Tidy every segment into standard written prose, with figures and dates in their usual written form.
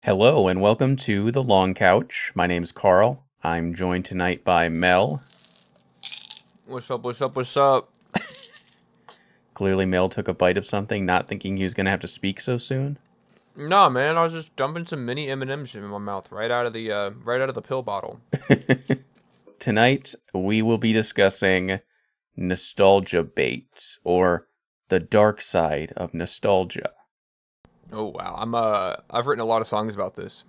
Hello and welcome to The Long Couch. My name's Carl. I'm joined tonight by Mel. What's up, what's up, what's up? Clearly Mel took a bite of something, not thinking he was going to have to speak so soon. Nah, man, I was just dumping some mini M&Ms in my mouth right out of the pill bottle. Tonight we will be discussing nostalgia bait, or the dark side of nostalgia. Oh wow, I've written a lot of songs about this.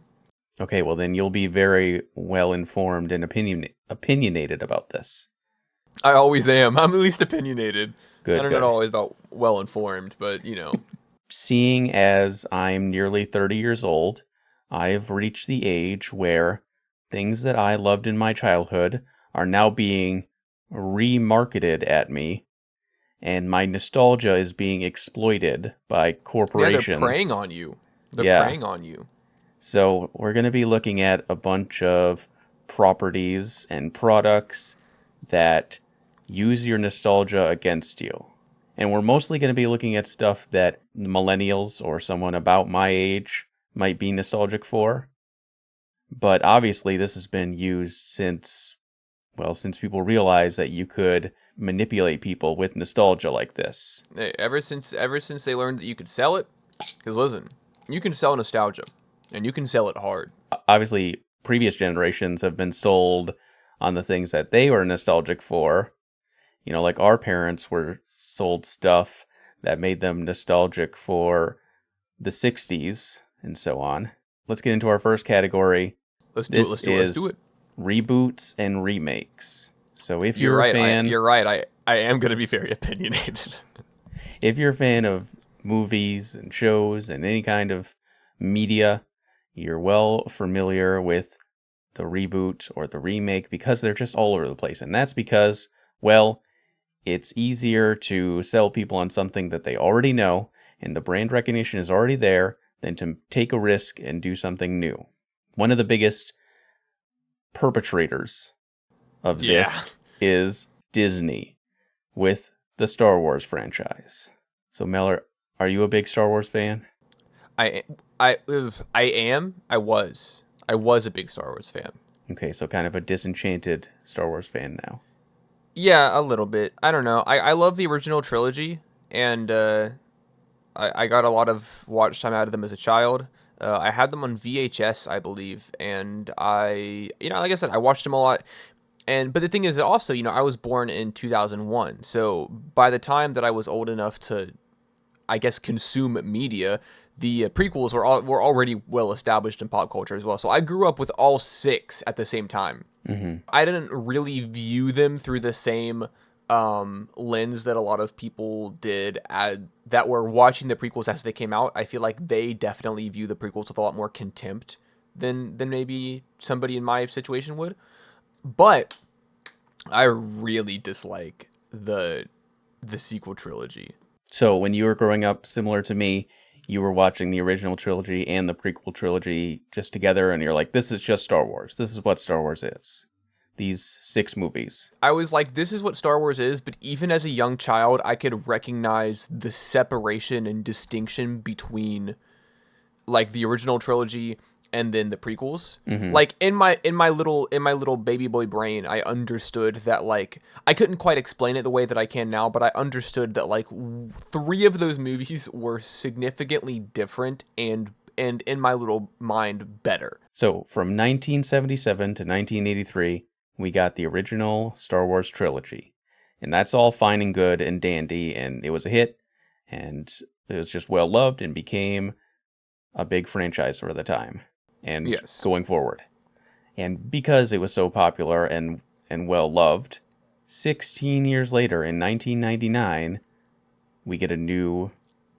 Okay, well then you'll be very well informed and opinionated about this. I always am. I'm at least opinionated. Good, I'm not good. always about well informed, but you know. Seeing as I'm nearly 30 years old, I've reached the age where things that I loved in my childhood are now being remarketed at me, and my nostalgia is being exploited by Yeah, they're preying corporations. on you. They're Yeah. preying on you. So we're going to be looking at a bunch of properties and products that use your nostalgia against you. And we're mostly going to be looking at stuff that millennials or someone about my age might be nostalgic for. But obviously, this has been used since people realized that you could manipulate people with nostalgia like this. Hey, ever since they learned that you could sell it, because listen, you can sell nostalgia, and you can sell it hard. Obviously, previous generations have been sold on the things that they were nostalgic for. You know, like our parents were sold stuff that made them nostalgic for the 60s and so on. Let's get into our first category. Let's do it. This Let's do it. Let's do is it. reboots and remakes. So if You're you're a right. fan, You're right. I am gonna be very opinionated. if you're a fan of movies and shows and any kind of media, you're well familiar with the reboot or the remake because they're just all over the place. And that's because, well, it's easier to sell people on something that they already know and the brand recognition is already there than to take a risk and do something new. One of the biggest perpetrators of Yeah. this is Disney with the Star Wars franchise. So, Meller, are you a big Star Wars fan? I I am. I was a big Star Wars fan. Okay, so kind of a disenchanted Star Wars fan now. Yeah, a little bit. I don't know. I love the original trilogy, and I got a lot of watch time out of them as a child. I had them on VHS, I believe, and like I said, I watched them a lot. But the thing is, also, I was born in 2001, so by the time that I was old enough to, I guess, consume media, the prequels were already well established in pop culture as well. So I grew up with all six at the same time. Mm-hmm. I didn't really view them through the same lens that a lot of people did that were watching the prequels as they came out. I feel like they definitely view the prequels with a lot more contempt than maybe somebody in my situation would. But I really dislike the sequel trilogy. So, when you were growing up, similar to me, you were watching the original trilogy and the prequel trilogy just together, and you're like, this is just Star Wars. This is what Star Wars is. These 6 movies. I was like, this is what Star Wars is, but even as a young child, I could recognize the separation and distinction between like the original trilogy and then the prequels. Mm-hmm. Like in my little baby boy brain, I understood that, like, I couldn't quite explain it the way that I can now, but I understood that like 3 of those movies were significantly different and in my little mind better. So, from 1977 to 1983, we got the original Star Wars trilogy. And that's all fine and good and dandy, and it was a hit, and it was just well loved and became a big franchise for the time and Yes. going forward. And because it was so popular and well loved, 16 years later in 1999, we get a new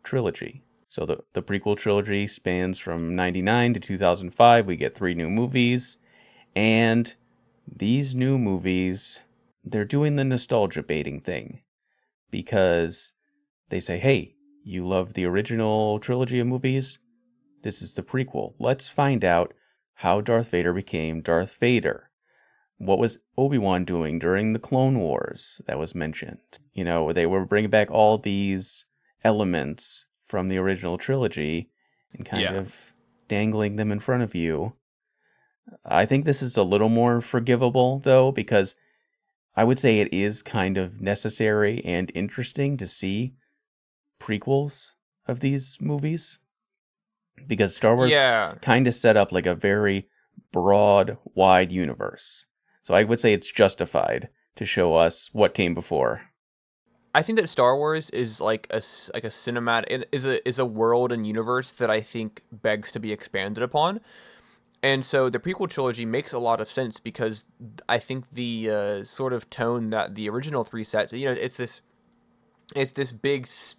trilogy. So the prequel trilogy spans from 99 to 2005. We get 3 new movies. And these new movies, they're doing the nostalgia baiting thing. Because they say, hey, you love the original trilogy of movies? This is the prequel. Let's find out how Darth Vader became Darth Vader. What was Obi-Wan doing during the Clone Wars that was mentioned? You know, they were bringing back all these elements from the original trilogy and kind Yeah. of dangling them in front of you. I think this is a little more forgivable, though, because I would say it is kind of necessary and interesting to see prequels of these movies, because Star Wars Yeah. kind of set up like a very broad, wide universe. So I would say it's justified to show us what came before. I think that Star Wars is like like a cinematic is a world and universe that I think begs to be expanded upon. And so the prequel trilogy makes a lot of sense because I think the sort of tone that the original three sets, it's this big space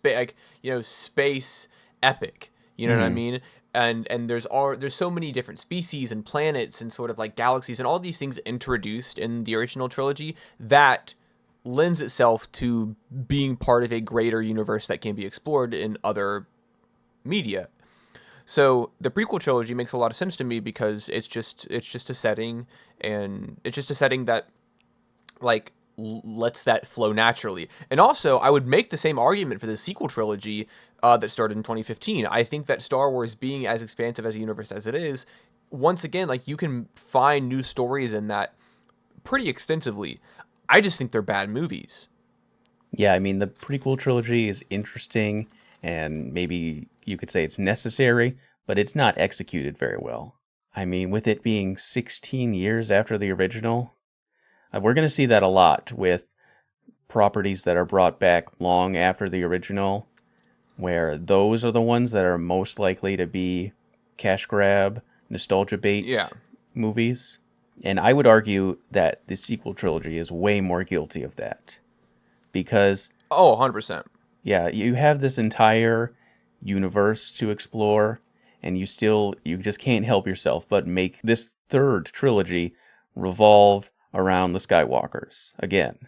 epic, you know what I Hmm. mean? And there's so many different species and planets and sort of like galaxies and all these things introduced in the original trilogy that lends itself to being part of a greater universe that can be explored in other media. So the prequel trilogy makes a lot of sense to me because it's just a setting, and it's just a setting that like lets that flow naturally. And also, I would make the same argument for the sequel trilogy that started in 2015. I think that Star Wars being as expansive as a universe as it is, once again, like you can find new stories in that pretty extensively. I just think they're bad movies. Yeah, I mean, the prequel trilogy is interesting, and maybe you could say it's necessary, but it's not executed very well. I mean, with it being 16 years after the original, we're going to see that a lot with properties that are brought back long after the original, where those are the ones that are most likely to be cash grab, nostalgia Yeah. bait movies. And I would argue that the sequel trilogy is way more guilty of that. Because, Oh, 100%. yeah, you have this entire universe to explore, and you just can't help yourself but make this third trilogy revolve around the Skywalkers again.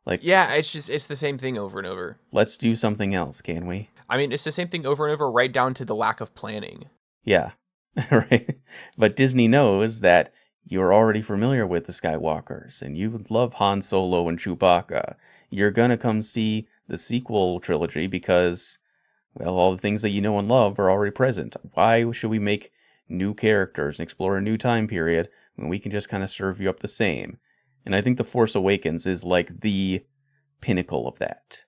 Like, Yeah, it's the same thing over and over. let's do something else, can we? I mean, it's the same thing over and over, right down to the lack of planning. Yeah, right. But Disney knows that you're already familiar with the Skywalkers, and you love Han Solo and Chewbacca. You're gonna come see the sequel trilogy because, well, all the things that you know and love are already present. Why should we make new characters and explore a new time period when we can just kind of serve you up the same? And I think The Force Awakens is like the pinnacle of that.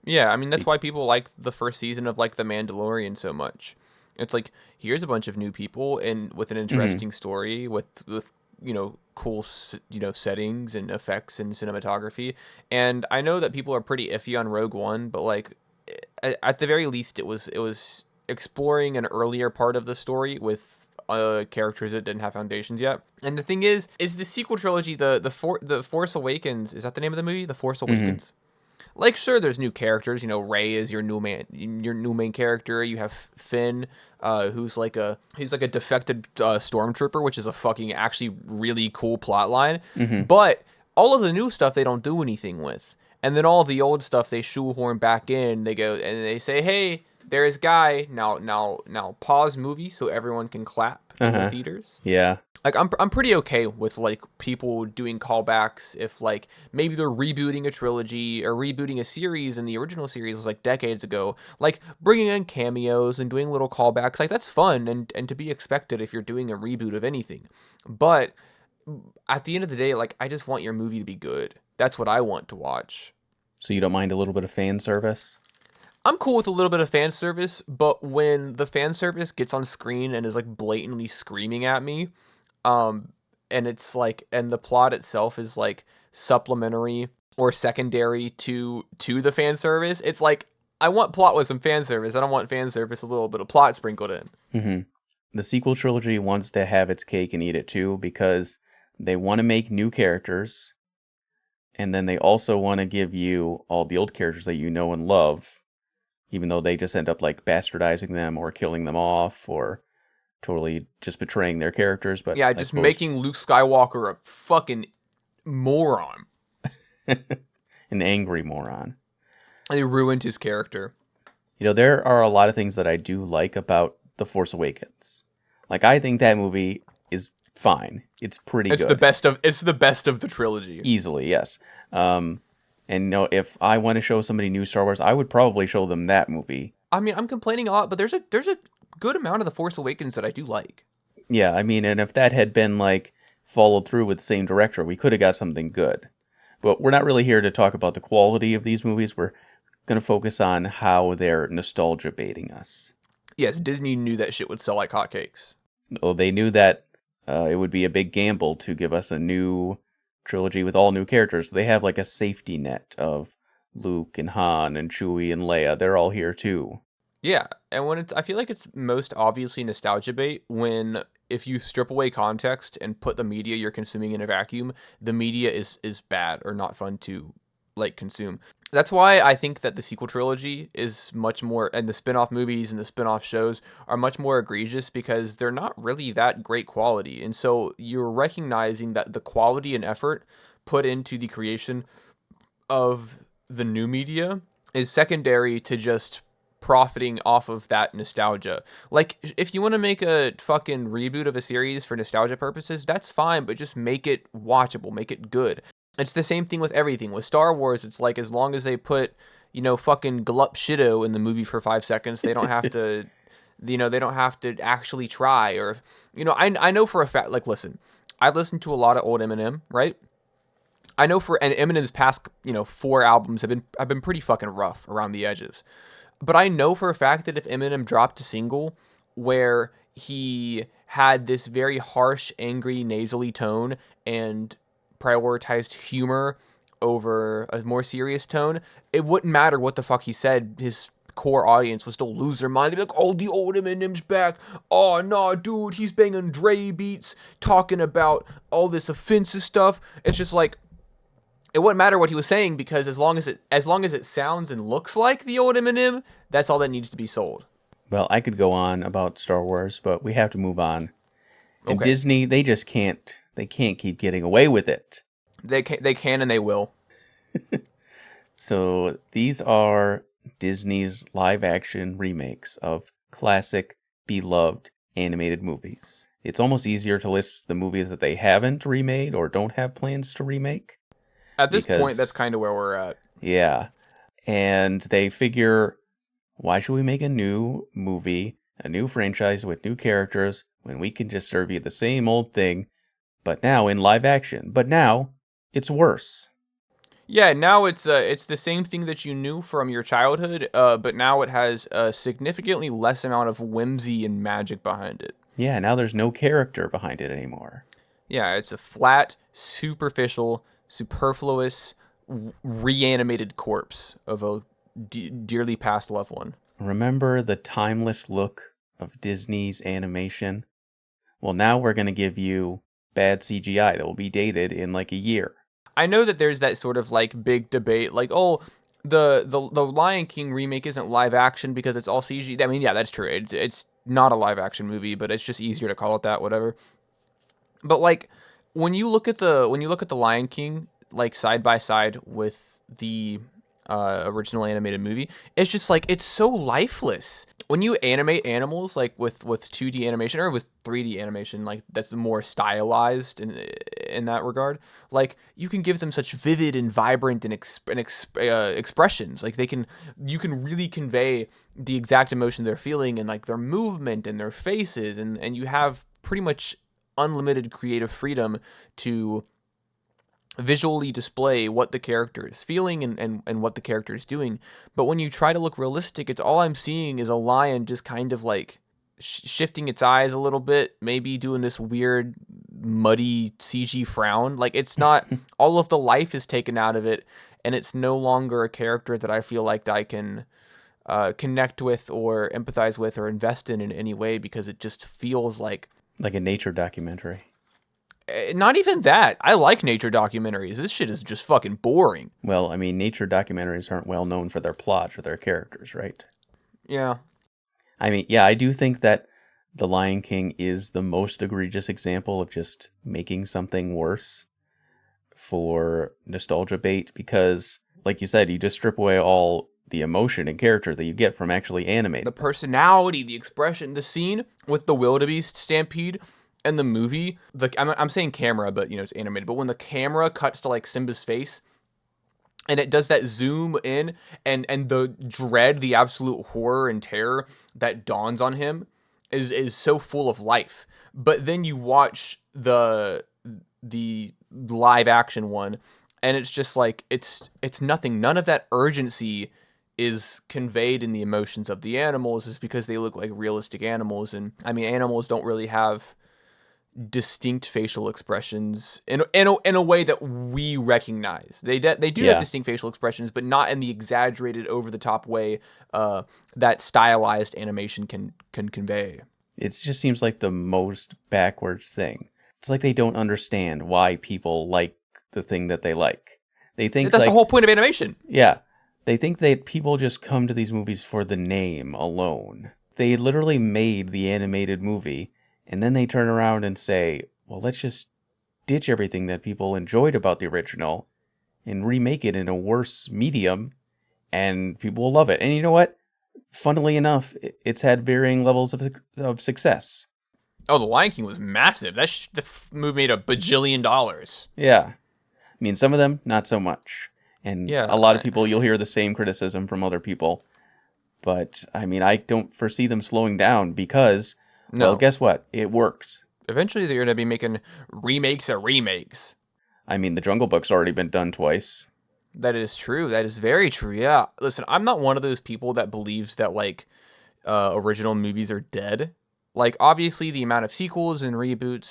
Yeah, I mean that's Be- why people like the first season of like The Mandalorian so much. It's like here's a bunch of new people and with an Mhm. interesting story with cool settings and effects and cinematography. And I know that people are pretty iffy on Rogue One, but like at the very least it was exploring an earlier part of the story with characters that didn't have foundations yet. And the thing is the sequel trilogy, the Force Awakens, is that the name of the movie? The Force Mhm. Awakens. Like, sure, there's new characters. You know, Rey is your new main character. You have Finn, he's like a defected stormtrooper, which is a fucking actually really cool plot line. Mhm. But all of the new stuff they don't do anything with, and then all the old stuff they shoehorn back in. They go and they say, "Hey, there's Guy." Now, pause movie so everyone can clap in the Uh-huh. theaters. Yeah. Like I'm pretty okay with like people doing callbacks if like maybe they're rebooting a trilogy or rebooting a series and the original series was like decades ago, like bringing in cameos and doing little callbacks, like that's fun and to be expected if you're doing a reboot of anything. But at the end of the day, like I just want your movie to be good. That's what I want to watch. So you don't mind a little bit of fan service? I'm cool with a little bit of fan service, but when the fan service gets on screen and is like blatantly screaming at me, um and it's like and the plot itself is like supplementary or secondary to the fan service, it's like I want plot with some fan service. I don't want fan service a little bit of plot sprinkled in. Mhm. The sequel trilogy wants to have its cake and eat it too because they want to make new characters, and then they also want to give you all the old characters that you know and love, even though they just end up like bastardizing them or killing them off or totally just betraying their characters. But Yeah, I just suppose making Luke Skywalker a fucking moron. an angry moron. They ruined his character. You know, there are a lot of things that I do like about The Force Awakens. Like, I think that movie is fine. It's pretty It's the good. best of the trilogy. Easily, yes. Um, and you know, if I want to show somebody new Star Wars, I would probably show them that movie. I mean, I'm complaining a lot, but there's a good amount of The Force Awakens that I do like. Yeah, I mean, and if that had been like followed through with the same director, we could have got something good. But we're not really here to talk about the quality of these movies. We're going to focus on how they're nostalgia baiting us. Yes, Disney knew that shit would sell like hotcakes. Well, they knew that it would be a big gamble to give us a new trilogy with all new characters. They have like a safety net of Luke and Han and Chewie and Leia. They're all here too. Yeah, and I feel like it's most obviously nostalgia bait when if you strip away context and put the media you're consuming in a vacuum, the media is bad or not fun to like consume. That's why I think that the sequel trilogy is much more, and the spin-off movies and the spin-off shows are much more egregious because they're not really that great quality. And so you're recognizing that the quality and effort put into the creation of the new media is secondary to just profiting off of that nostalgia. Like, if you want to make a fucking reboot of a series for nostalgia purposes, that's fine, but just make it watchable, make it good. It's the same thing with everything. With Star Wars, it's like as long as they put, fucking Glup Shido in the movie for 5 seconds, they don't have to, they don't have to actually try. Or, I know for a fact, like, listen, I listened to a lot of old Eminem, right? I know and Eminem's past, 4 albums have been pretty fucking rough around the edges. But I know for a fact that if Eminem dropped a single where he had this very harsh, angry, nasally tone and prioritized humor over a more serious tone, it wouldn't matter what the fuck he said. His core audience would still lose their mind. They'd be like, oh, the old Eminem's back. Oh, nah, dude, he's banging Dre beats, talking about all this offensive stuff. It's just like, it wouldn't matter what he was saying because as long as it sounds and looks like the old Eminem, that's all that needs to be sold. Well, I could go on about Star Wars, but we have to move on. And Okay. Disney, they just can't. They can't keep getting away with it. They can and they will. So these are Disney's live-action remakes of classic, beloved animated movies. It's almost easier to list the movies that they haven't remade or don't have plans to remake. At this point, that's kind of where we're at. Yeah. And they figure, why should we make a new movie, a new franchise with new characters, when we can just serve you the same old thing, but now in live action? But now, it's worse. Yeah, now it's the same thing that you knew from your childhood, but now it has a significantly less amount of whimsy and magic behind it. Yeah, now there's no character behind it anymore. Yeah, it's a flat, superficial, superfluous, reanimated corpse of a dearly past loved one. Remember the timeless look of Disney's animation? Well, now we're going to give you bad CGI that will be dated in like a year. I know that there's that sort of like big debate, like, oh, the Lion King remake isn't live action because it's all CG. I mean, yeah, that's true. It's not a live action movie, but it's just easier to call it that, whatever. But like when you look at the Lion King like side by side with the original animated movie, it's just like it's so lifeless. When you animate animals like with 2D animation or with 3D animation, like that's more stylized in that regard, like you can give them such vivid and vibrant and expressions. Like you can really convey the exact emotion they're feeling and like their movement and their faces, and you have pretty much unlimited creative freedom to visually display what the character is feeling and what the character is doing. But when you try to look realistic, it's all I'm seeing is a lion just kind of like shifting its eyes a little bit, maybe doing this weird muddy CG frown. Like it's not all of the life is taken out of it, and it's no longer a character that I feel like I can connect with or empathize with or invest in any way, because it just feels like a nature documentary. Not even that. I like nature documentaries. This shit is just fucking boring. Well, I mean, nature documentaries aren't well known for their plot or their characters, right? Yeah. I mean, yeah, I do think that The Lion King is the most egregious example of just making something worse for nostalgia bait, because, like you said, you just strip away all the emotion and character that you get from actually animating. The personality, the expression, the scene with the wildebeest stampede and the movie. I'm saying camera, but it's animated. But when the camera cuts to like Simba's face, and it does that zoom in, and the dread, the absolute horror and terror that dawns on him is so full of life. But then you watch the live action one, and it's just like it's nothing. None of that urgency is conveyed in the emotions of the animals, is because they look like realistic animals. And I mean, animals don't really have distinct facial expressions in a way that we recognize. They do have Yeah. distinct facial expressions, but not in the exaggerated, over the top way that stylized animation can convey. It just seems like the most backwards thing. It's like they don't understand why people like the thing that they like. They think That's the like, whole point of animation. yeah, they think that people just come to these movies for the name alone. They literally made the animated movie, and then they turn around and say, well, let's just ditch everything that people enjoyed about the original and remake it in a worse medium, and people will love it. And you know what? Funnily enough, it's had varying levels of success. Oh, The Lion King was massive. The movie made $1 bajillion. Yeah. I mean, some of them, not so much. And Yeah, a lot of people, you'll hear the same criticism from other people. But, I mean, I don't foresee them slowing down because, well, no. guess what? It worked. Eventually, they're going to be making remakes of remakes. I mean, The Jungle Book's already been done twice. That is true. That is very true. Yeah. Listen, I'm not one of those people that believes that like original movies are dead. Like, obviously, the amount of sequels and reboots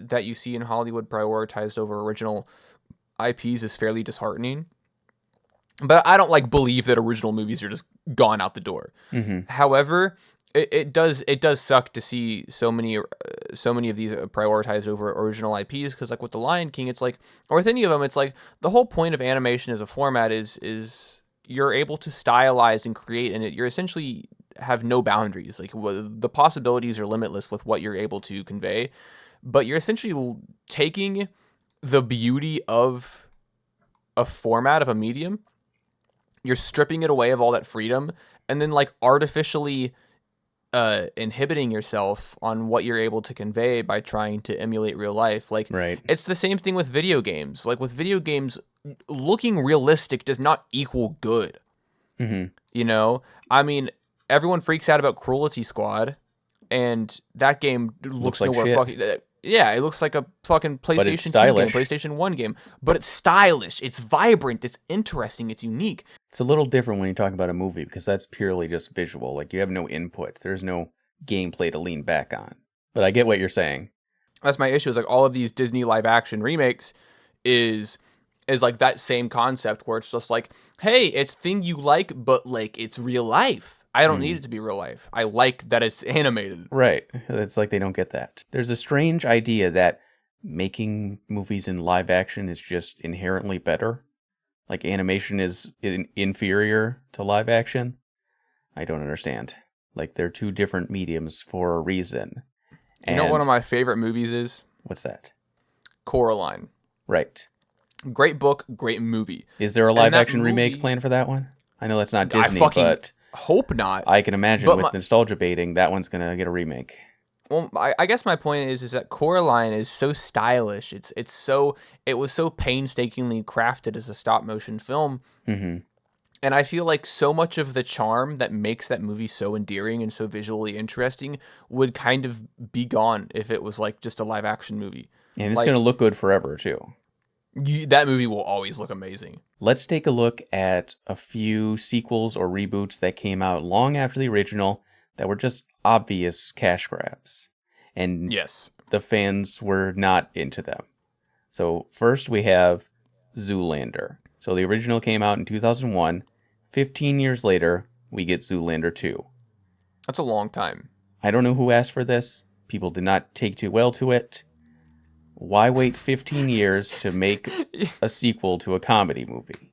that you see in Hollywood prioritized over original IPs is fairly disheartening. But I don't like believe that original movies are just gone out the door. Mm-hmm. However, it does suck to see so many of these prioritized over original IPs, because like with The Lion King, it's like, or with any of them, it's like the whole point of animation as a format is you're able to stylize and create, and you're essentially have no boundaries. Like the possibilities are limitless with what you're able to convey, but you're essentially taking the beauty of a format, of a medium, you're stripping it away of all that freedom, and then like artificially inhibiting yourself on what you're able to convey by trying to emulate real life. Like, Right. it's the same thing with video games. Like with video games, looking realistic does not equal good. Mm-hmm. You know, I mean, everyone freaks out about Cruelty Squad, and that game looks like nowhere shit. fucking. Yeah, it looks like a fucking But it's PlayStation 2 game, stylish. PlayStation 1 game. But it's stylish, it's vibrant, it's interesting, it's unique. It's a little different when you talk about a movie because that's purely just visual. Like, you have no input. There's no gameplay to lean back on. But I get what you're saying. That's my issue. Is like all of these Disney live action remakes is like that same concept where it's just like, hey, it's thing you like, but like it's real life. I don't need it to be real life. I like that it's animated. Right. It's like they don't get that. There's a strange idea that making movies in live action is just inherently better. Like animation is inferior to live action. I don't understand. Like they're two different mediums for a reason. You know what one of my favorite movies is? What's that? Coraline. Right. Great book, great movie. Is there a And live that action remake movie- planned for that one? I know that's not I Disney, fucking but hope not. I can imagine But with nostalgia baiting, that one's gonna get a remake. Well, I guess my point is that Coraline is so stylish. It was so painstakingly crafted as a stop motion film. Mm-hmm. And I feel like so much of the charm that makes that movie so endearing and so visually interesting would kind of be gone if it was like just a live action movie. And it's Like, gonna look good forever too. that movie will always look amazing. Let's take a look at a few sequels or reboots that came out long after the original that were just obvious cash grabs. And Yes. the fans were not into them. So first we have Zoolander. So the original came out in 2001. 15 years later, we get Zoolander 2. That's a long time. I don't know who asked for this. People did not take too well to it. Why wait 15 years to make a sequel to a comedy movie?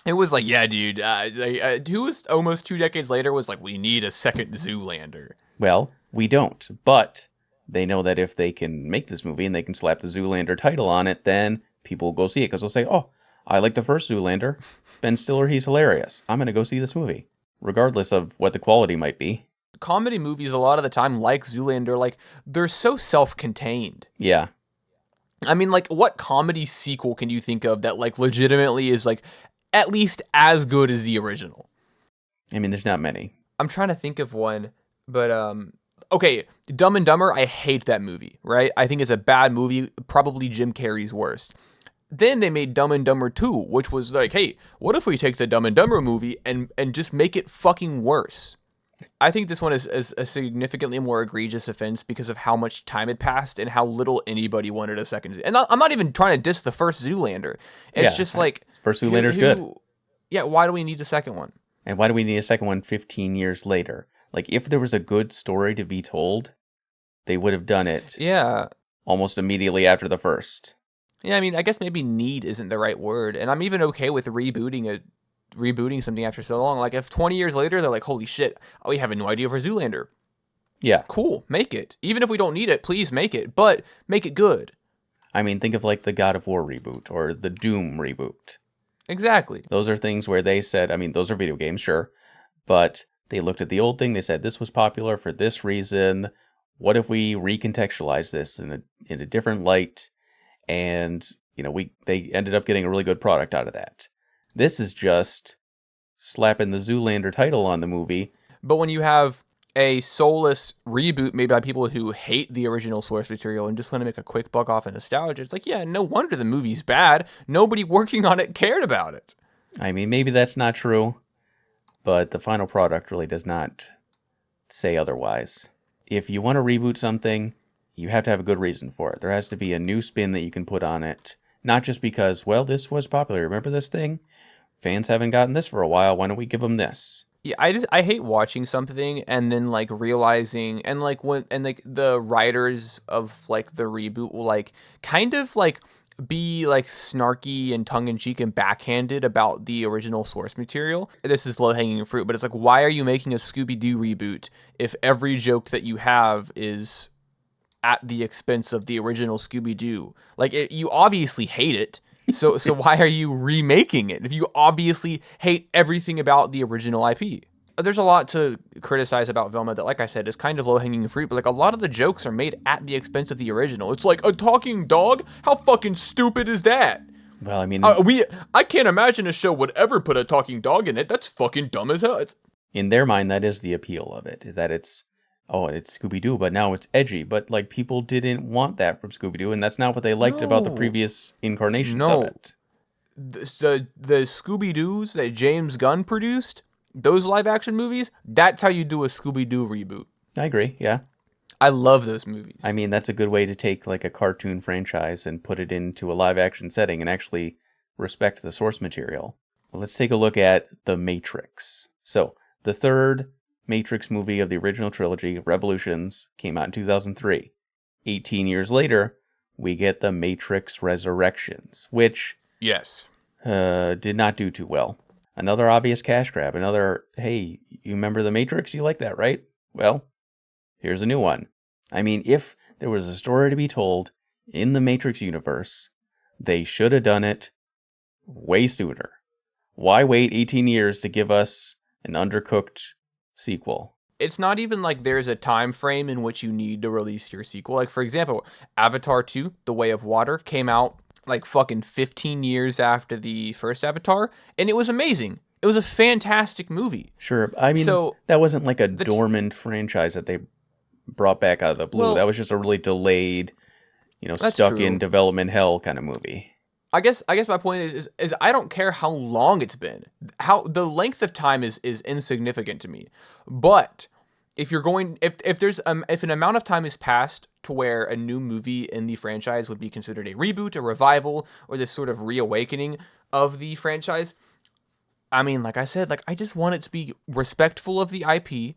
It was like, yeah, dude. Who was almost 2 decades later was like, we need a second Zoolander. Well, we don't. But they know that if they can make this movie and they can slap the Zoolander title on it, then people will go see it because they'll say, oh, I like the first Zoolander. Ben Stiller, he's hilarious. I'm going to go see this movie, regardless of what the quality might be. Comedy movies, a lot of the time, like Zoolander, like, they're so self-contained. Yeah. I mean, like, what comedy sequel can you think of that, like, legitimately is, like, at least as good as the original? I mean, there's not many. I'm trying to think of one, but Okay, Dumb and Dumber, I hate that movie, right? I think it's a bad movie, probably Jim Carrey's worst. Then they made Dumb and Dumber 2, which was like, hey, what if we take the Dumb and Dumber movie and just make it fucking worse? I think this one is a significantly more egregious offense because of how much time had passed and how little anybody wanted a second. And I'm not even trying to diss the first Zoolander. It's Yeah, just like, first Zoolander's good. Yeah, why do we need a second one? And why do we need a second one 15 years later? Like, if there was a good story to be told, they would have done it Yeah. almost immediately after the first. Yeah, I mean, I guess maybe need isn't the right word. And I'm even okay with rebooting something after so long. Like, if 20 years later, they're like, holy shit, we have a new idea for Zoolander. Yeah. Cool, make it. Even if we don't need it, please make it. But make it good. I mean, think of like the God of War reboot or the Doom reboot. Exactly. Those are things where they said, I mean, those are video games, sure. But they looked at the old thing, they said, this was popular for this reason. What if we recontextualize this in a different light? And, you know, they ended up getting a really good product out of that. This is just slapping the Zoolander title on the movie. But when you have a soulless reboot made by people who hate the original source material and just want to make a quick buck off of nostalgia, it's like, yeah, no wonder the movie's bad. Nobody working on it cared about it. I mean, maybe that's not true, but the final product really does not say otherwise. If you want to reboot something, you have to have a good reason for it. There has to be a new spin that you can put on it. Not just because, well, this was popular. Remember this thing? Fans haven't gotten this for a while. Why don't we give them this? Yeah, I hate watching something and then like realizing and like the writers of like the reboot will like kind of like be like snarky and tongue-in-cheek and backhanded about the original source material. This is low-hanging fruit, but it's like, why are you making a Scooby-Doo reboot if every joke that you have is at the expense of the original Scooby-Doo? Like, you obviously hate it. So why are you remaking it if you obviously hate everything about the original IP? There's a lot to criticize about Velma that, like I said, is kind of low-hanging fruit, but like a lot of the jokes are made at the expense of the original. It's like, a talking dog? How fucking stupid is that? Well, I mean, I can't imagine a show would ever put a talking dog in it. That's fucking dumb as hell. in their mind, that is the appeal of it, is that it's Scooby-Doo, but now it's edgy. But like, people didn't want that from Scooby-Doo, and that's not what they liked about the previous incarnations of it. The Scooby-Doos that James Gunn produced, those live-action movies, that's how you do a Scooby-Doo reboot. I agree, yeah. I love those movies. I mean, that's a good way to take like a cartoon franchise and put it into a live-action setting and actually respect the source material. Well, let's take a look at The Matrix. So, the third Matrix movie of the original trilogy, Revolutions, came out in 2003. 18 years later, we get The Matrix Resurrections, which yes, did not do too well. Another obvious cash grab. Another, hey, you remember The Matrix? You like that, right? Well, here's a new one. I mean, if there was a story to be told in the Matrix universe, they should have done it way sooner. Why wait 18 years to give us an undercooked sequel? It's not even like there's a time frame in which you need to release your sequel. Like, for example, Avatar 2, The Way of Water, came out like fucking 15 years after the first Avatar, and it was amazing. It was a fantastic movie. Sure. I mean, so, that wasn't like a dormant franchise that they brought back out of the blue. Well, that was just a really delayed, stuck true. in development hell kind of movie. I guess my point is I don't care how long it's been. How the length of time is insignificant to me. But if you're going if there's if an amount of time has passed to where a new movie in the franchise would be considered a reboot, a revival, or this sort of reawakening of the franchise, I mean, like I said, like I just want it to be respectful of the IP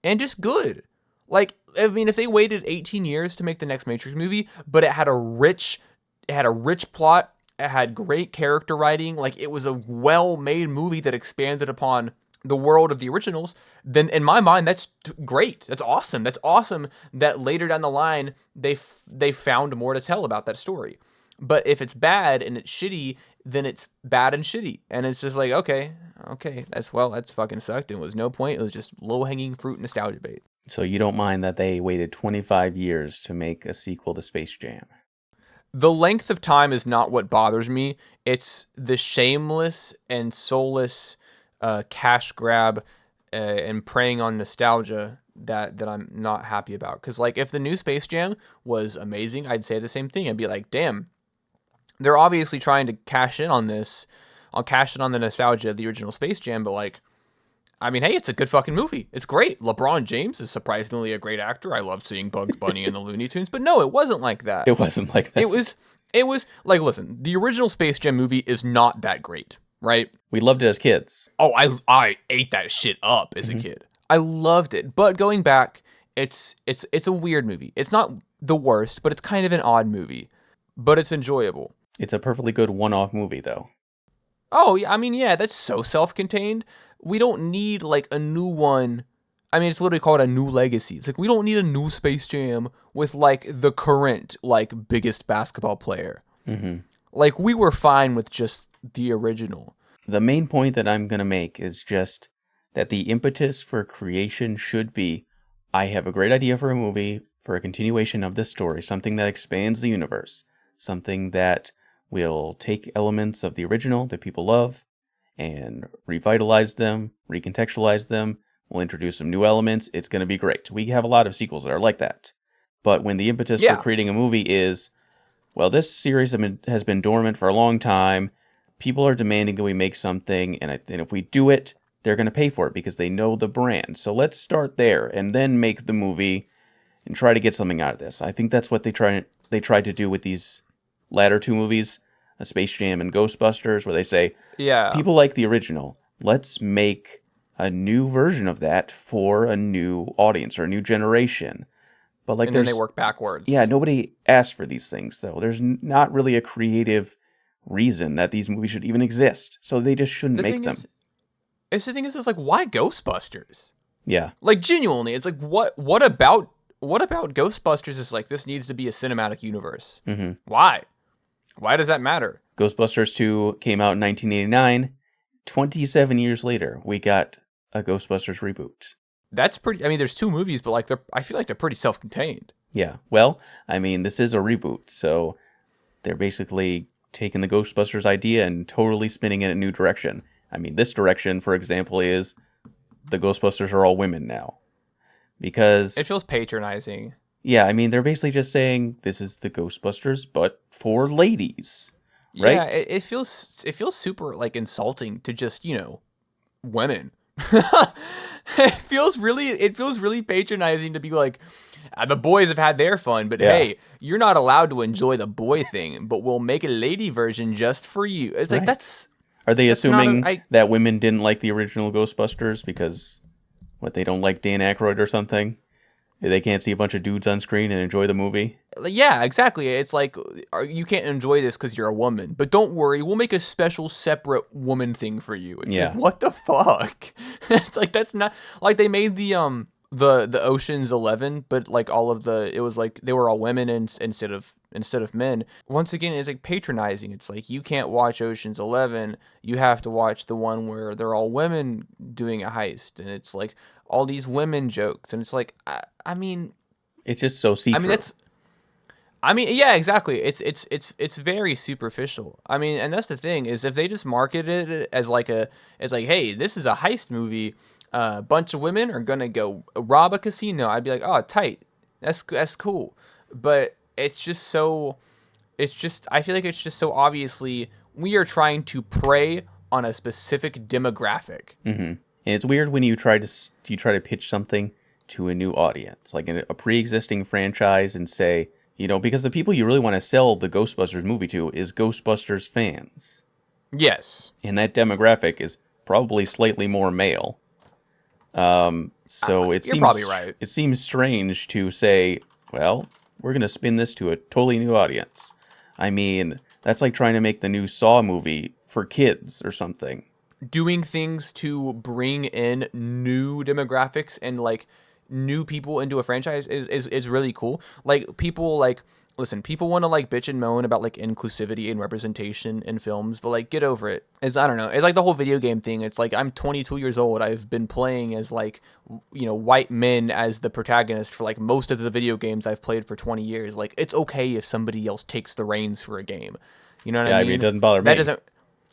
and just good. Like, I mean, if they waited 18 years to make the next Matrix movie, but it had a rich plot, it had great character writing, like it was a well-made movie that expanded upon the world of the originals, then in my mind, that's great. That's awesome. That's awesome that later down the line, they found more to tell about that story. But if it's bad and it's shitty, then it's bad and shitty. And it's just like, okay, that's fucking sucked. It was no point. It was just low-hanging fruit nostalgia bait. So you don't mind that they waited 25 years to make a sequel to Space Jam? The length of time is not what bothers me. It's the shameless and soulless cash grab and preying on nostalgia that I'm not happy about. Because like if the new Space Jam was amazing, I'd say the same thing. I'd be like, damn, they're obviously trying to cash in on this. I'll cash in on the nostalgia of the original Space Jam, but like, I mean, hey, it's a good fucking movie. It's great. LeBron James is surprisingly a great actor. I love seeing Bugs Bunny and the Looney Tunes, but no, it wasn't like that. It wasn't like that. It was like, listen, the original Space Jam movie is not that great, right? We loved it as kids. Oh, I ate that shit up as a kid. I loved it. But going back, it's a weird movie. It's not the worst, but it's kind of an odd movie. But it's enjoyable. It's a perfectly good one-off movie, though. Oh, yeah, I mean, yeah, that's so self-contained. We don't need like a new one. I mean, it's literally called a new legacy. It's like we don't need a new Space Jam with like the current like biggest basketball player. Mm-hmm. Like we were fine with just the original. The main point that I'm going to make is just that the impetus for creation should be, I have a great idea for a movie, for a continuation of this story, something that expands the universe, something that will take elements of the original that people love and revitalize them, recontextualize them. We'll introduce some new elements. It's going to be great. We have a lot of sequels that are like that. But when the impetus for creating a movie is, well, this series has been dormant for a long time. People are demanding that we make something. And if we do it, they're going to pay for it because they know the brand. So let's start there and then make the movie and try to get something out of this. I think that's what they tried to do with these latter two movies, A Space Jam and Ghostbusters, where they say, people like the original. Let's make a new version of that for a new audience or a new generation. But like, and then they work backwards. Yeah, nobody asked for these things, though. There's not really a creative reason that these movies should even exist, so they just shouldn't make them. The thing is, it's like, why Ghostbusters? Yeah, like genuinely, it's like, what about Ghostbusters is like, this needs to be a cinematic universe. Mm-hmm. Why does that matter? Ghostbusters 2 came out in 1989. 27 years later, we got a Ghostbusters reboot. That's pretty. I mean, there's two movies, but like I feel like they're pretty self-contained. Yeah. Well, I mean, this is a reboot, so they're basically taking the Ghostbusters idea and totally spinning it in a new direction. I mean, this direction, for example, is the Ghostbusters are all women now. Because it feels patronizing. Yeah, I mean, they're basically just saying this is the Ghostbusters, but for ladies. Right? Yeah, it feels super like insulting to just, women. It feels really patronizing to be like, the boys have had their fun, but hey, you're not allowed to enjoy the boy thing, but we'll make a lady version just for you. It's like, that's... Are they assuming that women didn't like the original Ghostbusters because, they don't like Dan Aykroyd or something? They can't see a bunch of dudes on screen and enjoy the movie? Yeah, exactly. It's like, you can't enjoy this because you're a woman. But don't worry, we'll make a special, separate woman thing for you. It's like, what the fuck? It's like, that's not... Like, they made the Ocean's 11, but like it was like they were all women instead of men. Once again, it's like patronizing. It's like, you can't watch Ocean's 11. You have to watch the one where they're all women doing a heist. And it's like all these women jokes. And it's like, I mean... It's just so see-through. Yeah, exactly. It's very superficial. I mean, and that's the thing, is if they just marketed it as like, hey, this is a heist movie, a bunch of women are gonna go rob a casino, I'd be like, oh, tight. That's cool. But I feel like it's just so obviously we are trying to prey on a specific demographic. Mm-hmm. And it's weird when you try to pitch something to a new audience, like a pre-existing franchise, and say, because the people you really want to sell the Ghostbusters movie to is Ghostbusters fans. Yes. And that demographic is probably slightly more male. So you're probably right. It seems strange to say, well, we're going to spin this to a totally new audience. I mean, that's like trying to make the new Saw movie for kids or something. Doing things to bring in new demographics and like new people into a franchise is really cool. Like, people people want to like bitch and moan about like inclusivity and representation in films, but like, get over it. I don't know. It's like the whole video game thing. It's like, I'm 22 years old. I've been playing as like, white men as the protagonist for like most of the video games I've played for 20 years. Like, it's okay if somebody else takes the reins for a game. You know what I mean? I mean, it doesn't bother me.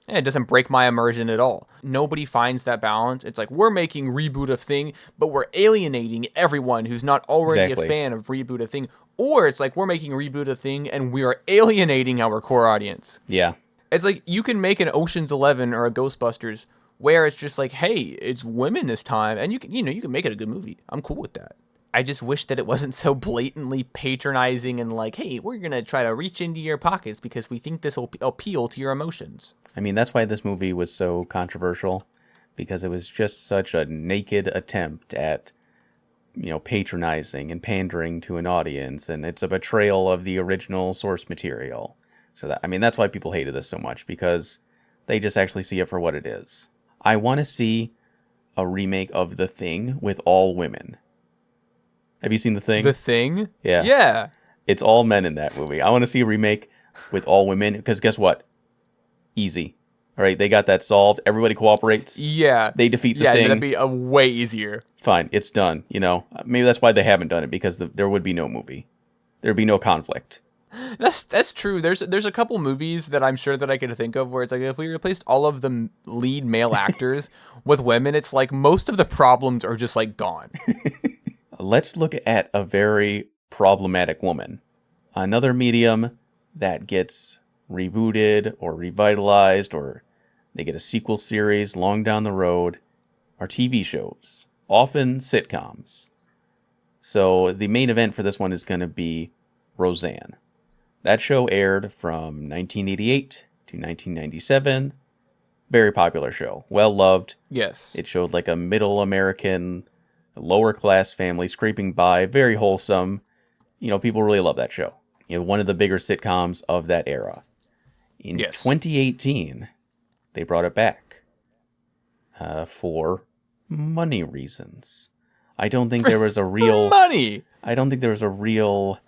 And it doesn't break my immersion at all. Nobody finds that balance. It's like we're making reboot a thing, but we're alienating everyone who's not already a Exactly. fan of reboot a thing. Or it's like we're making reboot a thing and we are alienating our core audience. Yeah. It's like you can make an Ocean's 11 or a Ghostbusters where it's just like, hey, it's women this time, and you can make it a good movie. I'm cool with that. I just wish that it wasn't so blatantly patronizing and like, hey, we're gonna try to reach into your pockets because we think this will appeal to your emotions. I mean, that's why this movie was so controversial, because it was just such a naked attempt at, patronizing and pandering to an audience, and it's a betrayal of the original source material. So that's why people hated this so much, because they just actually see it for what it is. I want to see a remake of The Thing with all women. Have you seen The Thing? The Thing? Yeah. Yeah. It's all men in that movie. I want to see a remake with all women, because guess what? Easy. All right, they got that solved. Everybody cooperates. Yeah. They defeat the yeah, thing. that'd be a way easier. Fine, it's done. Maybe that's why they haven't done it, because there would be no movie. There'd be no conflict. That's true. There's a couple movies that I'm sure that I could think of where it's like if we replaced all of the lead male actors with women, it's like most of the problems are just like gone. Let's look at a very problematic woman. Another medium that gets rebooted or revitalized, or they get a sequel series long down the road, are TV shows, often sitcoms. So the main event for this one is going to be Roseanne. That show aired from 1988 to 1997. Very popular show. Well loved. Yes. It showed like a middle American, lower class family scraping by. Very wholesome. People really love that show. One of the bigger sitcoms of that era. In Yes. 2018, they brought it back for money reasons. I don't think there was a real money. I don't think there was a real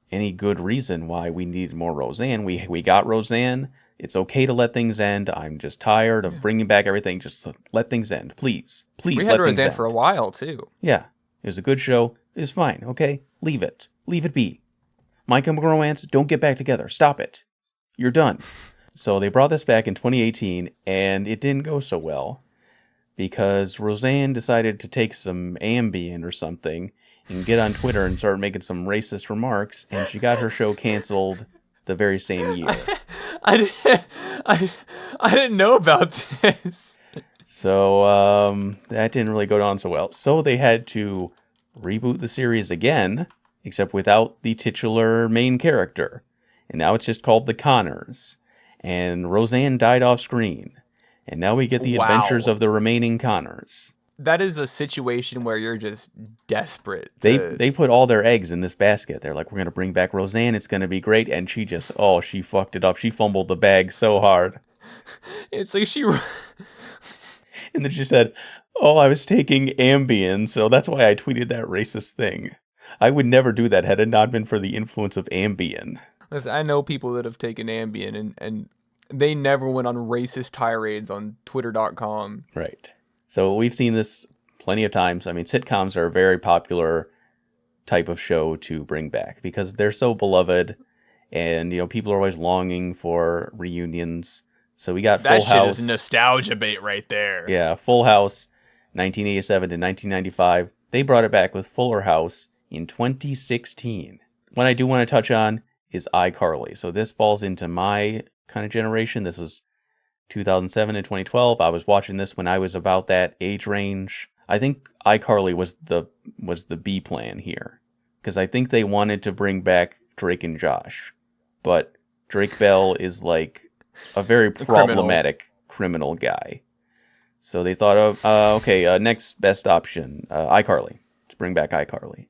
any good reason why we needed more Roseanne. We got Roseanne. It's okay to let things end. I'm just tired of bringing back everything. Just let things end, please. Please We let had things Roseanne end. for a while too. Yeah, it was a good show. It was fine. Okay, leave it. Leave it be. My Chemical Romance. Don't get back together. Stop it. You're done. So they brought this back in 2018, and it didn't go so well because Roseanne decided to take some Ambien or something and get on Twitter and start making some racist remarks, and she got her show canceled the very same year. I didn't know about this. So that didn't really go down so well. So they had to reboot the series again, except without the titular main character. And now it's just called The Connors. And Roseanne died off screen. And now we get the adventures of the remaining Connors. That is a situation where you're just desperate. They put all their eggs in this basket. They're like, we're going to bring back Roseanne. It's going to be great. And she she fucked it up. She fumbled the bag so hard. It's like she... And then she said, I was taking Ambien, so that's why I tweeted that racist thing. I would never do that had it not been for the influence of Ambien. Listen, I know people that have taken Ambien and they never went on racist tirades on Twitter.com. Right. So we've seen this plenty of times. I mean, sitcoms are a very popular type of show to bring back because they're so beloved, and people are always longing for reunions. So we got Full House. That shit is nostalgia bait right there. Yeah, Full House, 1987 to 1995. They brought it back with Fuller House in 2016. What I do want to touch on is iCarly. So this falls into my kind of generation. This was 2007 and 2012. I was watching this when I was about that age range. I think iCarly was the B plan here, because I think they wanted to bring back Drake and Josh, but Drake Bell is like a very problematic criminal guy. So they thought of next best option, iCarly. Let's bring back iCarly,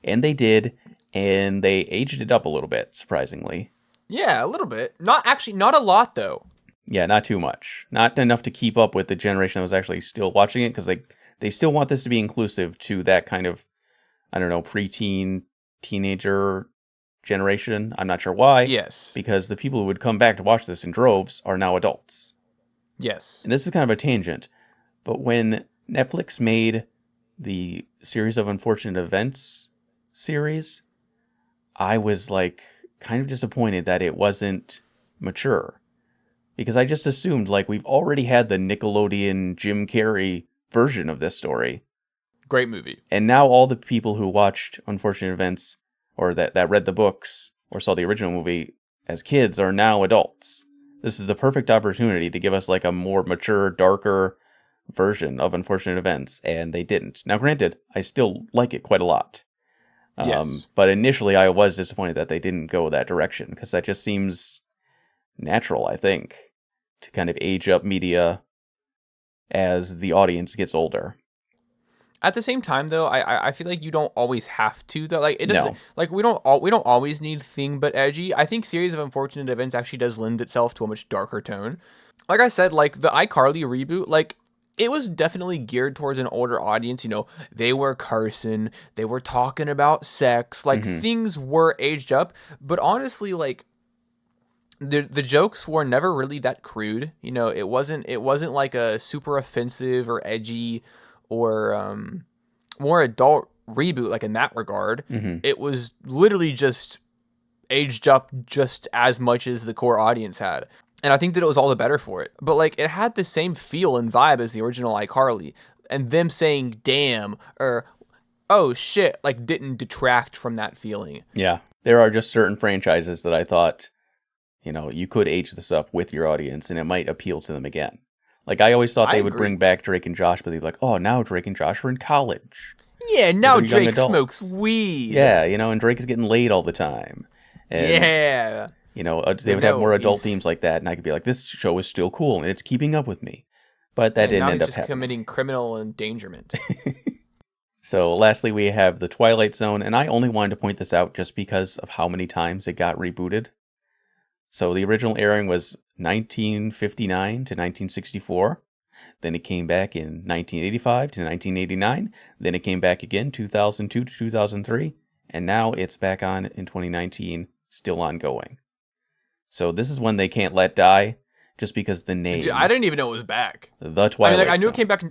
and they did, and they aged it up a little bit, surprisingly. Yeah, a little bit. Not a lot though. Yeah, not too much. Not enough to keep up with the generation that was actually still watching it, because they still want this to be inclusive to that kind of, I don't know, preteen, teenager generation. I'm not sure why. Yes. Because the people who would come back to watch this in droves are now adults. Yes. And this is kind of a tangent, but when Netflix made the Series of Unfortunate Events series, I was like kind of disappointed that it wasn't mature. Because I just assumed, like, we've already had the Nickelodeon Jim Carrey version of this story. Great movie. And now all the people who watched Unfortunate Events, or that read the books, or saw the original movie as kids, are now adults. This is the perfect opportunity to give us, like, a more mature, darker version of Unfortunate Events, and they didn't. Now, granted, I still like it quite a lot. Yes. But initially, I was disappointed that they didn't go that direction, because that just seems natural, I think, to kind of age up media as the audience gets older. At the same time, though, I feel like you don't always have to. Though, like it doesn't. No. Like we don't always need thing but edgy. I think Series of Unfortunate Events actually does lend itself to a much darker tone. Like I said, like the iCarly reboot, like it was definitely geared towards an older audience. You know, they were cursing, they were talking about sex, like things were aged up. But honestly, like the jokes were never really that crude. You know, it wasn't like a super offensive or edgy or more adult reboot like in that regard. It was literally just aged up just as much as the core audience had. And I think that it was all the better for it. But like it had the same feel and vibe as the original iCarly. And them saying damn or oh shit like didn't detract from that feeling. Yeah. There are just certain franchises that I thought, you know, you could age this up with your audience and it might appeal to them again. Like, I always thought they would bring back Drake and Josh, but they'd be like, oh, now Drake and Josh are in college. Yeah, now They're young Drake adults. smokes weed. Yeah, you know, and Drake is getting laid all the time. And, Yeah. you know, they would have more adult themes like that, and I could be like, this show is still cool, and it's keeping up with me. But that didn't now end he's up just happening. committing criminal endangerment. So, lastly, we have The Twilight Zone, and I only wanted to point this out just because of how many times it got rebooted. So, the original airing was 1959 to 1964. Then it came back in 1985 to 1989. Then it came back again 2002 to 2003. And now it's back on in 2019, still ongoing. So this is one they can't let die, just because the name. I didn't even know it was back. The Twilight Zone. I knew it came back.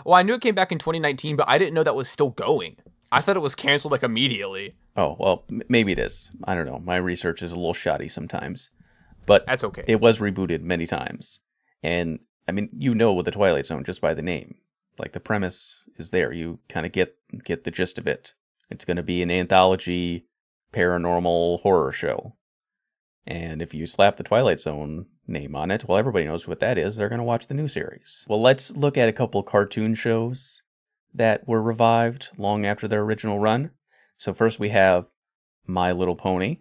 I knew it came back in 2019, but I didn't know that was still going. I thought it was canceled like immediately. Oh, well, maybe it is. I don't know. My research is a little shoddy sometimes. But that's okay. It was rebooted many times. And I mean, you know the Twilight Zone just by the name. Like, the premise is there. You kind of get the gist of it. It's going to be an anthology paranormal horror show. And if you slap the Twilight Zone name on it, well, everybody knows what that is. They're going to watch the new series. Well, let's look at a couple cartoon shows that were revived long after their original run. So first we have My Little Pony.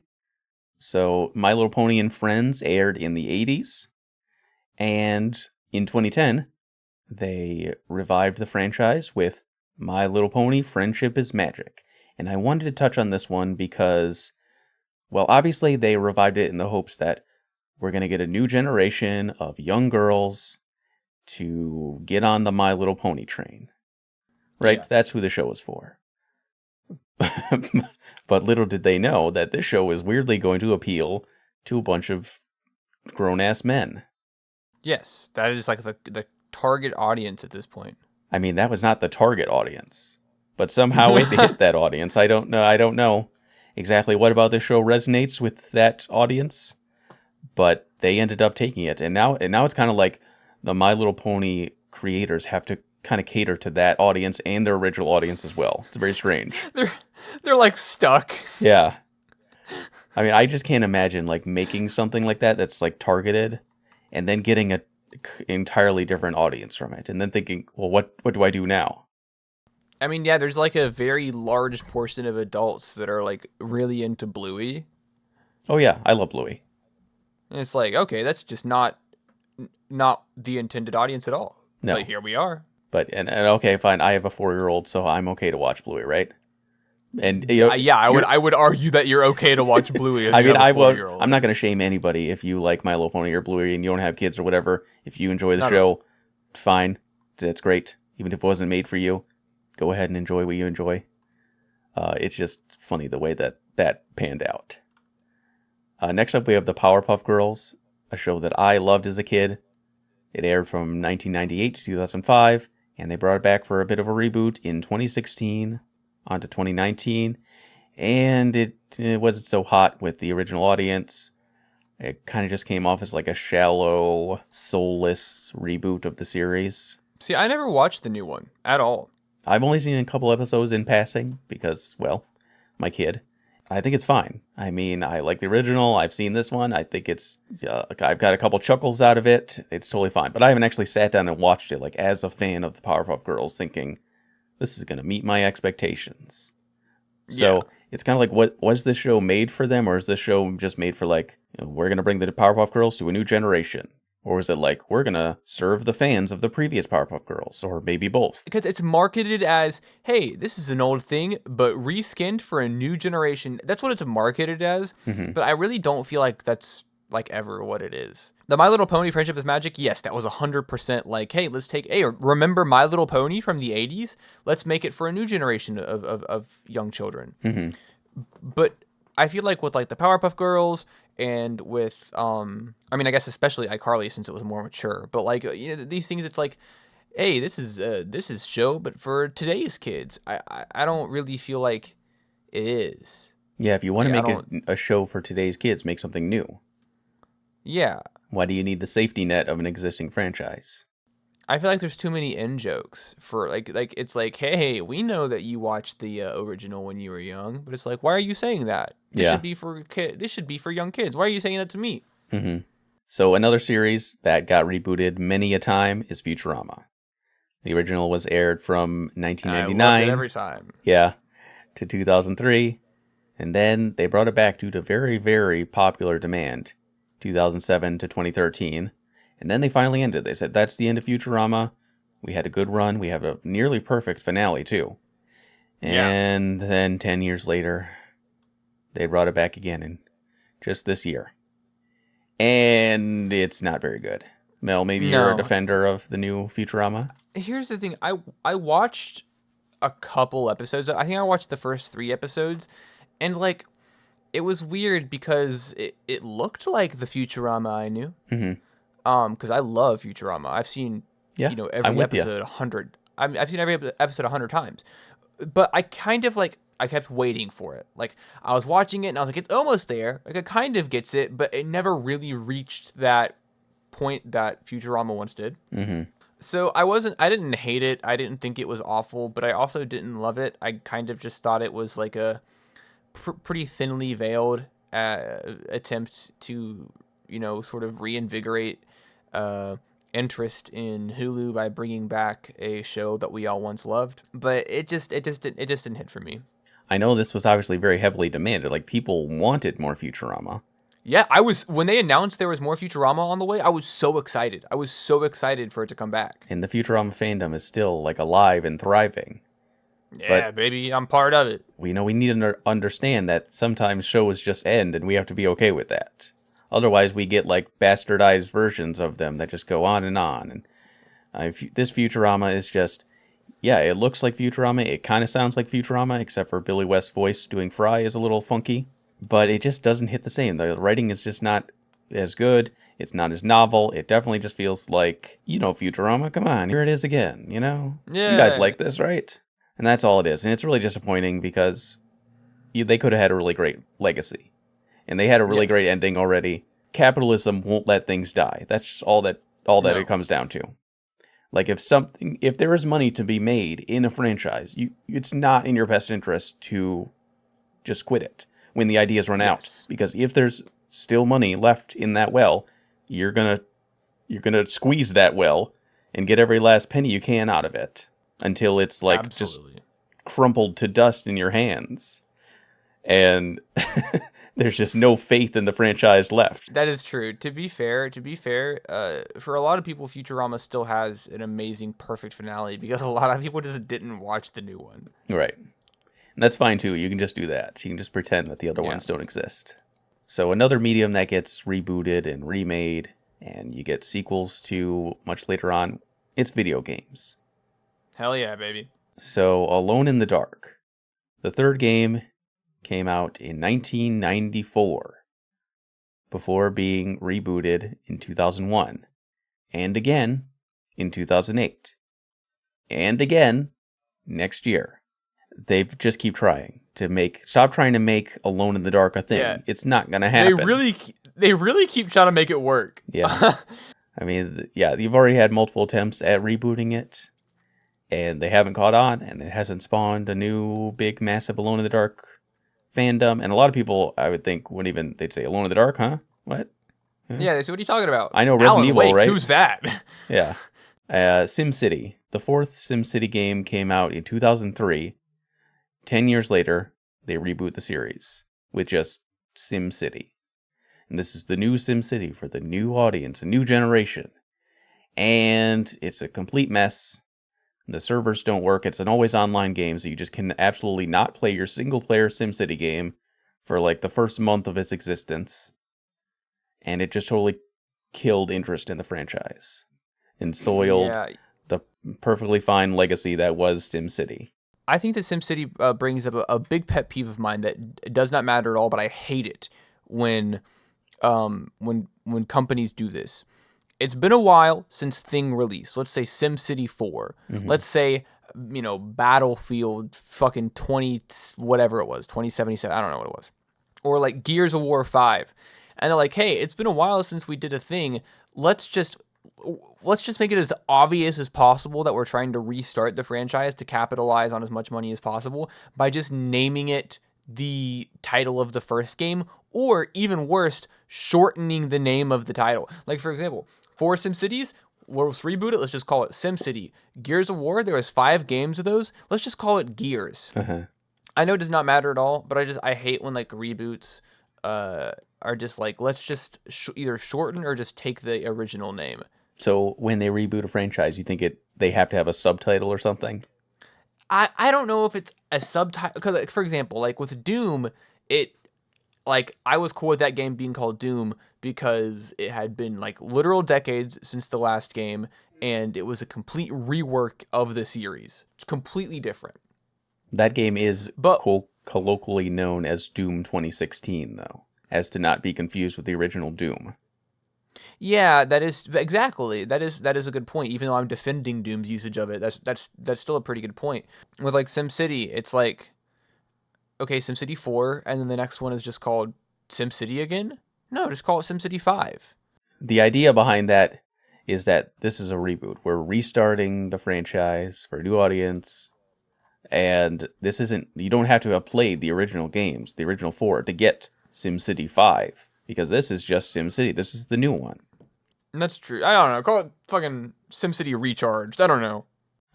So My Little Pony and Friends aired in the 80s. And in 2010, they revived the franchise with My Little Pony Friendship is Magic. And I wanted to touch on this one because, well, obviously they revived it in the hopes that we're going to get a new generation of young girls to get on the My Little Pony train. Right? Yeah. That's who the show is for. But little did they know that this show is weirdly going to appeal to a bunch of grown-ass men. Yes, that is like the target audience at this point. I mean, that was not the target audience, but somehow it hit that audience. I don't know exactly what about this show resonates with that audience, but they ended up taking it, and now it's kind of like the My Little Pony creators have to kind of cater to that audience and their original audience as well. It's very strange. They're like stuck. Yeah. I mean, I just can't imagine like making something like that that's like targeted and then getting an entirely different audience from it and then thinking, well, what do I do now? I mean, yeah, there's like a very large portion of adults that are like really into Bluey. Oh yeah, I love Bluey. And it's like, okay, that's just not the intended audience at all. No. But here we are. But and okay, fine. I have a 4-year-old, so I'm okay to watch Bluey, right? And you know, I would argue that you're okay to watch Bluey. If I you mean, have a 4-year-old. I'm not going to shame anybody if you like My Little Pony or Bluey and you don't have kids or whatever. If you enjoy the show, fine, that's great. Even if it wasn't made for you, go ahead and enjoy what you enjoy. It's just funny the way that panned out. Next up, we have the Powerpuff Girls, a show that I loved as a kid. It aired from 1998 to 2005, and they brought it back for a bit of a reboot in 2016 onto 2019, and it wasn't so hot with the original audience. It kind of just came off as like a shallow, soulless reboot of the series. See, I never watched the new one at all. I've only seen a couple episodes in passing because, well, my kid. I think it's fine. I mean, I like the original. I've seen this one. I think I've got a couple chuckles out of it. It's totally fine. But I haven't actually sat down and watched it, like, as a fan of the Powerpuff Girls, thinking, this is going to meet my expectations. So it's kind of like, what was this show made for them? Or is this show just made for, like, we're going to bring the Powerpuff Girls to a new generation? Or is it like, we're going to serve the fans of the previous Powerpuff Girls? Or maybe both. Because it's marketed as, hey, this is an old thing, but reskinned for a new generation. That's what it's marketed as. Mm-hmm. But I really don't feel like that's like ever what it is. The My Little Pony Friendship is Magic, yes, that was 100% like, hey, remember My Little Pony from the 80s? Let's make it for a new generation of young children. Mm-hmm. But I feel like with like the Powerpuff Girls and with I mean, I guess especially iCarly since it was more mature, but like these things, it's like, hey, this is show but for today's kids. I don't really feel like it is. Yeah, if you want to make a show for today's kids, make something new. Yeah. Why do you need the safety net of an existing franchise? I feel like there's too many in jokes for like it's like, hey, we know that you watched the original when you were young, but it's like, why are you saying that? This should be for This should be for young kids. Why are you saying that to me? Mm-hmm. So another series that got rebooted many a time is Futurama. The original was aired from 1999. I loved it every time. Yeah, to 2003, and then they brought it back due to very, very popular demand, 2007 to 2013. And then they finally ended. They said, that's the end of Futurama. We had a good run. We have a nearly perfect finale, too. And then 10 years later, they brought it back again in just this year. And it's not very good. Mel, maybe you're a defender of the new Futurama? Here's the thing. I watched a couple episodes. I think I watched the first 3 episodes. And, like, it was weird because it looked like the Futurama I knew. Mm-hmm. Because I love Futurama. I've seen, every episode 100. I've seen every episode 100 times. But I kind of I kept waiting for it. Like, I was watching it and I was like, it's almost there. Like, it kind of gets it, but it never really reached that point that Futurama once did. Mm-hmm. So I didn't hate it. I didn't think it was awful, but I also didn't love it. I kind of just thought it was like a pretty thinly veiled attempt to, sort of reinvigorate interest in Hulu by bringing back a show that we all once loved, but it just didn't hit for me. I know this was obviously very heavily demanded. Like, people wanted more Futurama. Yeah, when they announced there was more Futurama on the way, I was so excited. I was so excited for it to come back. And the Futurama fandom is still like alive and thriving. Yeah, baby, I'm part of it. We need to understand that sometimes shows just end, and we have to be okay with that. Otherwise, we get like bastardized versions of them that just go on. And this Futurama is just, it looks like Futurama. It kind of sounds like Futurama, except for Billy West's voice doing Fry is a little funky. But it just doesn't hit the same. The writing is just not as good. It's not as novel. It definitely just feels like, Futurama, come on, here it is again, Yeah. You guys like this, right? And that's all it is. And it's really disappointing because they could have had a really great legacy. And they had a really great ending already. Capitalism won't let things die. That's just all that it comes down to. Like, if there is money to be made in a franchise, it's not in your best interest to just quit it when the ideas run out. Because if there's still money left in that well, you're gonna squeeze that well and get every last penny you can out of it until it's like just crumpled to dust in your hands. And there's just no faith in the franchise left. That is true. To be fair, for a lot of people, Futurama still has an amazing, perfect finale because a lot of people just didn't watch the new one. Right. And that's fine, too. You can just do that. You can just pretend that the other ones don't exist. So another medium that gets rebooted and remade, and you get sequels to much later on, it's video games. Hell yeah, baby. So Alone in the Dark. The third game came out in 1994 before being rebooted in 2001 and again in 2008 and again next year. They just keep trying to stop trying to make Alone in the Dark a Yeah. thing. It's not gonna They happen. really keep trying to make it work. Yeah. I mean, yeah, you've already had multiple attempts at rebooting it, and they haven't caught on, and it hasn't spawned a new big, massive Alone in the Dark fandom. And a lot of people, I would think, they'd say, Alone in the Dark, huh? What? Yeah, they say, what are you talking about? I know Resident Alan Evil, Wake, right? who's that? Yeah. SimCity. The fourth SimCity game came out in 2003. 10 years later, they reboot the series with just SimCity. And this is the new SimCity for the new audience, a new generation. And it's a complete mess. The servers don't work. It's an always online game, so you just can absolutely not play your single player SimCity game for like the first month of its existence. And it just totally killed interest in the franchise and soiled the perfectly fine legacy that was SimCity. I think that SimCity brings up a big pet peeve of mine that does not matter at all, but I hate it when companies do this. It's been a while since Thing released. Let's say SimCity 4. Mm-hmm. Let's say, Battlefield fucking 20 whatever it was, 2077. I don't know what it was. Or like Gears of War 5. And they're like, "Hey, it's been a while since we did a thing. Let's just make it as obvious as possible that we're trying to restart the franchise to capitalize on as much money as possible by just naming it the title of the first game, or even worse, shortening the name of the title." Like, for example, for SimCities, let's reboot it. Let's just call it SimCity. Gears of War, there was 5 games of those. Let's just call it Gears. Uh-huh. I know it does not matter at all, but I hate when like reboots are just like, let's just either shorten or just take the original name. So when they reboot a franchise, you think they have to have a subtitle or something? I don't know if it's a subtitle, because like, for example, like with Doom, I was cool with that game being called Doom because it had been like literal decades since the last game, and it was a complete rework of the series. It's completely different. That game is colloquially known as Doom 2016, though, as to not be confused with the original Doom. Yeah, that is exactly. That is a good point. Even though I'm defending Doom's usage of it, that's still a pretty good point. With like SimCity, it's like, okay, SimCity 4, and then the next one is just called SimCity again? No, just call it SimCity 5. The idea behind that is that this is a reboot. We're restarting the franchise for a new audience, and you don't have to have played the original games, the original 4, to get SimCity 5, because this is just SimCity. This is the new one. That's true. I don't know. Call it fucking SimCity Recharged. I don't know.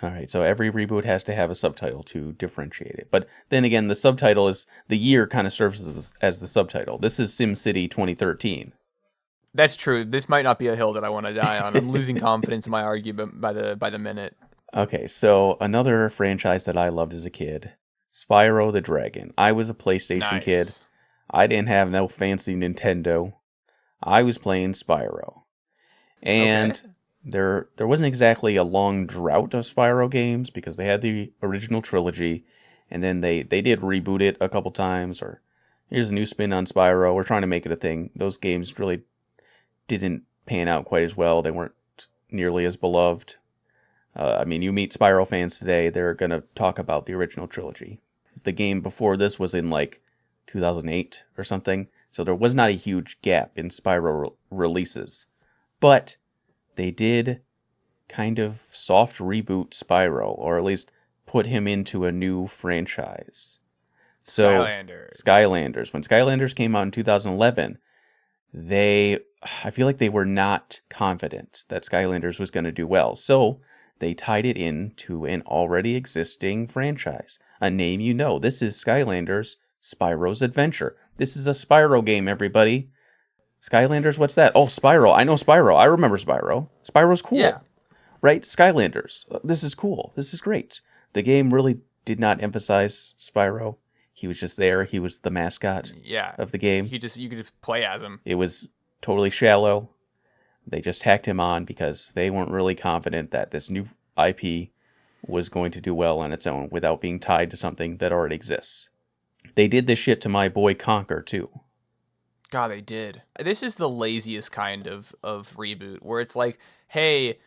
All right, so every reboot has to have a subtitle to differentiate it. But then again, the subtitle is, the year kind of serves as the subtitle. This is SimCity 2013. That's true. This might not be a hill that I want to die on. I'm losing confidence in my argument by the minute. Okay, so another franchise that I loved as a kid, Spyro the Dragon. I was a PlayStation kid. I didn't have no fancy Nintendo. I was playing Spyro. And there wasn't exactly a long drought of Spyro games because they had the original trilogy, and then they did reboot it a couple times, or here's a new spin on Spyro. We're trying to make it a thing. Those games really didn't pan out quite as well. They weren't nearly as beloved. I mean, you meet Spyro fans today, they're going to talk about the original trilogy. The game before this was in like 2008 or something, so there was not a huge gap in Spyro releases. But they did kind of soft reboot Spyro, or at least put him into a new franchise. So Skylanders. When Skylanders came out in 2011, I feel like they were not confident that Skylanders was going to do well. So they tied it into an already existing franchise. A name you know. This is Skylanders, Spyro's Adventure. This is a Spyro game, everybody. Skylanders, what's that? Oh, Spyro. I know Spyro. I remember Spyro. Spyro's cool. Yeah. Right? Skylanders. This is cool. This is great. The game really did not emphasize Spyro. He was just there. He was the mascot of the game. You could just play as him. It was totally shallow. They just tacked him on because they weren't really confident that this new IP was going to do well on its own without being tied to something that already exists. They did this shit to my boy Conker, too. God, they did. This is the laziest kind of reboot, where it's like, hey,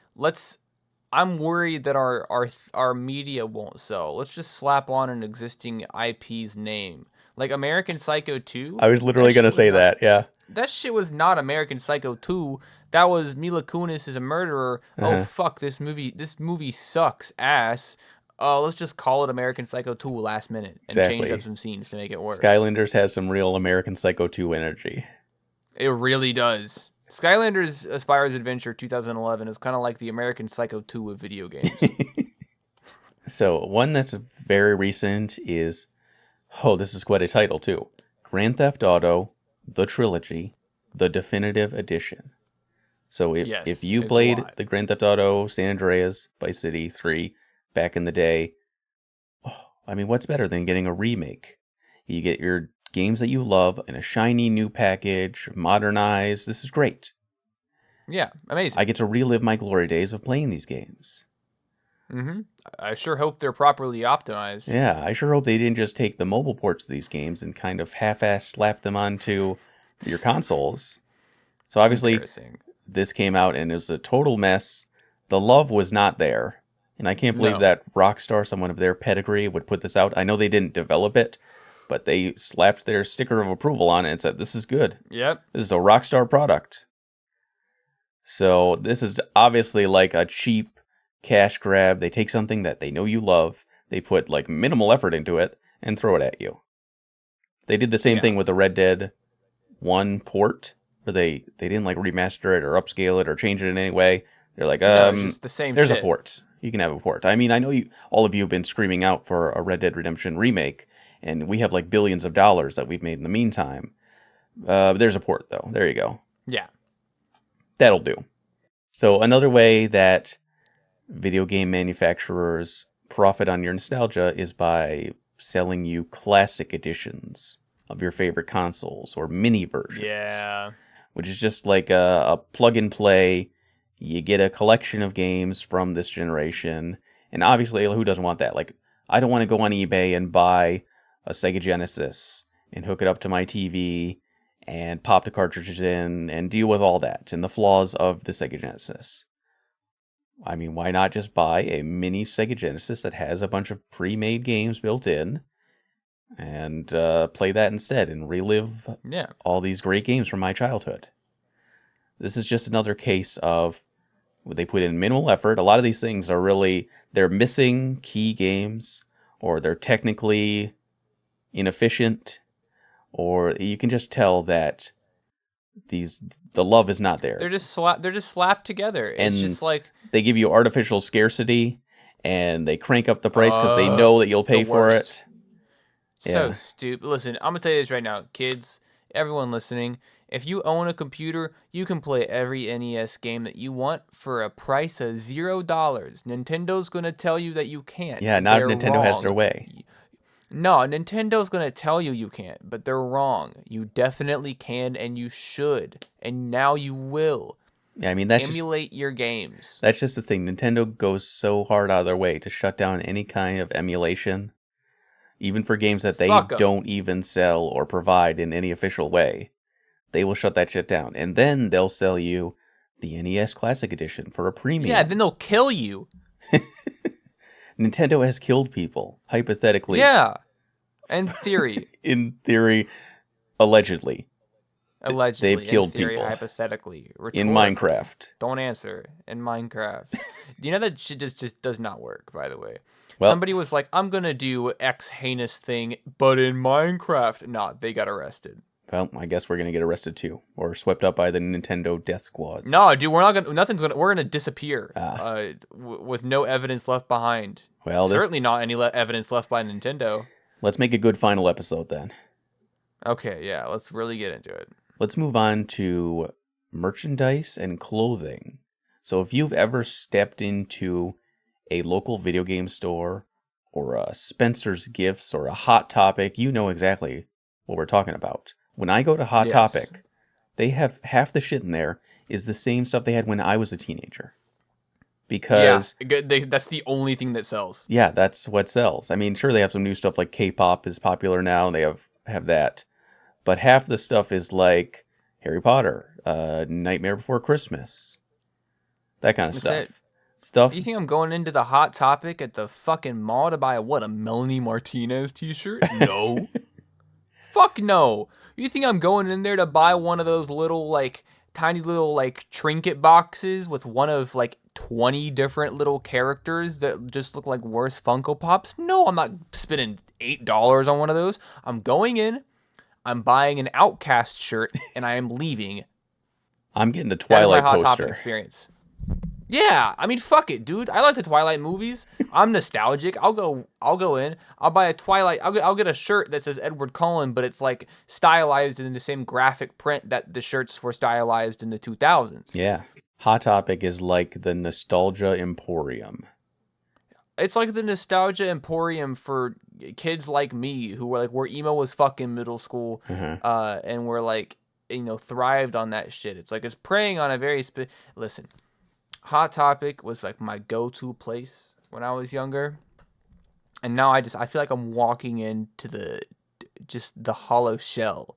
I'm worried that our media won't sell. Let's just slap on an existing IP's name. Like American Psycho 2, I was that literally going shit to was say not that. Yeah. that shit was not American Psycho 2. That was Mila Kunis is a murderer. Oh Uh-huh. fuck, this movie sucks ass. Let's just call it American Psycho 2 last minute and change up Exactly. some scenes to make it work. Skylanders has some real American Psycho 2 energy. It really does. Skylanders Aspire's Adventure 2011 is kind of like the American Psycho 2 of video games. So, one that's very recent is, oh, this is quite a title too. Grand Theft Auto, The Trilogy, The Definitive Edition. So if Yes, you it's a played lot. the Grand Theft Auto San Andreas Vice City 3 back in the day, oh, I mean, what's better than getting a remake? You get your games that you love in a shiny new package, modernized. This is great. Yeah, amazing. I get to relive my glory days of playing these games. Mm-hmm. I sure hope they're properly optimized. Yeah, I sure hope they didn't just take the mobile ports of these games and kind of half-ass slap them onto your consoles. So It's obviously, embarrassing. this came out and it was a total mess. The love was not there. And I can't believe No. that Rockstar, someone of their pedigree, would put this out. I know they didn't develop it, but they slapped their sticker of approval on it and said, this is good. Yep. This is a Rockstar product. So this is obviously like a cheap cash grab. They take something that they know you love, they put like minimal effort into it, and throw it at you. They did the same Yeah. thing with the Red Dead 1 port, where they didn't like remaster it or upscale it or change it in any way. They're like, No, it's just the same there's shit. a port. You can have a port. I mean, I know all of you have been screaming out for a Red Dead Redemption remake, and we have like billions of dollars that we've made in the meantime. There's a port though. There you go. Yeah. That'll do. So another way that video game manufacturers profit on your nostalgia is by selling you classic editions of your favorite consoles or mini versions. Yeah. Which is just like a plug and play. You get a collection of games from this generation. And obviously, who doesn't want that? Like, I don't want to go on eBay and buy a Sega Genesis and hook it up to my TV and pop the cartridges in and deal with all that and the flaws of the Sega Genesis. I mean, why not just buy a mini Sega Genesis that has a bunch of pre-made games built in and play that instead and relive all these great games from my childhood? This is just another case of they put in minimal effort. A lot of these things are really, they're missing key games, or they're technically inefficient, or you can just tell that the love is not there. They're just slapped together. It's And just like they give you artificial scarcity, and they crank up the price because they know that you'll pay the for worst. it. So Yeah. stupid. Listen, I'm gonna tell you this right now, kids, everyone listening. If you own a computer, you can play every NES game that you want for a price of $0. Nintendo's gonna tell you that you can't. Yeah, not if They're Nintendo has wrong. their way. No, Nintendo's gonna tell you you can't, but they're wrong. You definitely can, and you should, and now you will. Yeah, I mean, that's Emulate your games. That's just the thing. Nintendo goes so hard out of their way to shut down any kind of emulation, even for games that they Fuck 'em. don't even sell or provide in any official way. They will shut that shit down. And then they'll sell you the NES Classic Edition for a premium. Yeah, then they'll kill you. Nintendo has killed people, hypothetically. Yeah, in theory. In theory, allegedly. Allegedly, They've killed in theory, people. hypothetically, In rhetorically. Minecraft. Don't answer. In Minecraft. You know that shit just does not work, by the way. Well- Somebody was like, I'm going to do X heinous thing, but in Minecraft. Nah, they got arrested. Well, I guess we're going to get arrested too. Or swept up by the Nintendo death squads. No, dude, we're not going to, we're going to disappear Ah. with no evidence left behind. Well, Certainly not any evidence left by Nintendo. let's make a good final episode then. Okay, yeah, let's really get into it. Let's move on to merchandise and clothing. So if you've ever stepped into a local video game store or a Spencer's Gifts or a Hot Topic, you know exactly what we're talking about. When I go to Hot Yes. Topic, they have half the shit in there is the same stuff they had when I was a teenager. Because Yeah, that's the only thing that sells. yeah, that's what sells. I mean, sure, they have some new stuff like K-pop is popular now. They have that. But half the stuff is like Harry Potter, Nightmare Before Christmas, that kind of That's stuff. it. stuff. You think I'm going into the Hot Topic at the fucking mall to buy a Melanie Martinez t-shirt? No. Fuck no. You think I'm going in there to buy one of those little, like, tiny little, like, trinket boxes with one of, like, 20 different little characters that just look like worse Funko Pops? No, I'm not spending $8 on one of those. I'm going in, I'm buying an Outcast shirt, and I am leaving. I'm getting a That is my Twilight Hot Topic poster. experience. Yeah, I mean, fuck it, dude. I like the Twilight movies. I'm nostalgic. I'll go in. I'll buy a Twilight. I'll get a shirt that says Edward Cullen, but it's like stylized in the same graphic print that the shirts were stylized in the 2000s. Yeah. Hot Topic is like the nostalgia emporium. It's like the nostalgia emporium for kids like me who were like where emo was fucking middle school, and were like, you know, thrived on that shit. It's like it's preying on a very listen. Hot Topic was like my go-to place when I was younger, and now I feel like I'm walking into the hollow shell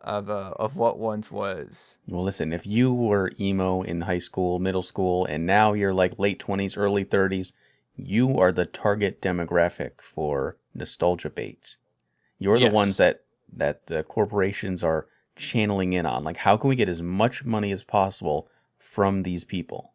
of what once was. Well, listen, if you were emo in high school, middle school, and now you're like late 20s, early 30s, you are the target demographic for nostalgia baits. You're the ones that the corporations are channeling in on. Like, how can we get as much money as possible from these people?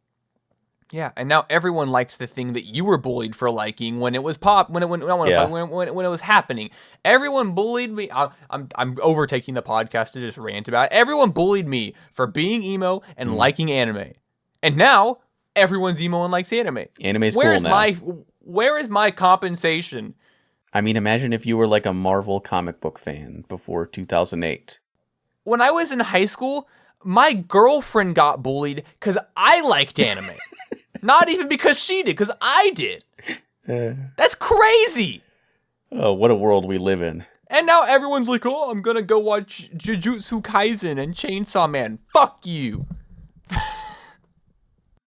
Yeah, and now everyone likes the thing that you were bullied for liking when it was when it was happening. Everyone bullied me. I'm overtaking the podcast to just rant about it. Everyone bullied me for being emo and liking anime, and now everyone's emo and likes anime. Anime's cool now. Where is my compensation? I mean, imagine if you were like a Marvel comic book fan before 2008. When I was in high school, my girlfriend got bullied because I liked anime. Not even because she did, because I did. That's crazy. Oh, what a world we live in. And now everyone's like, oh, I'm going to go watch Jujutsu Kaisen and Chainsaw Man. Fuck you.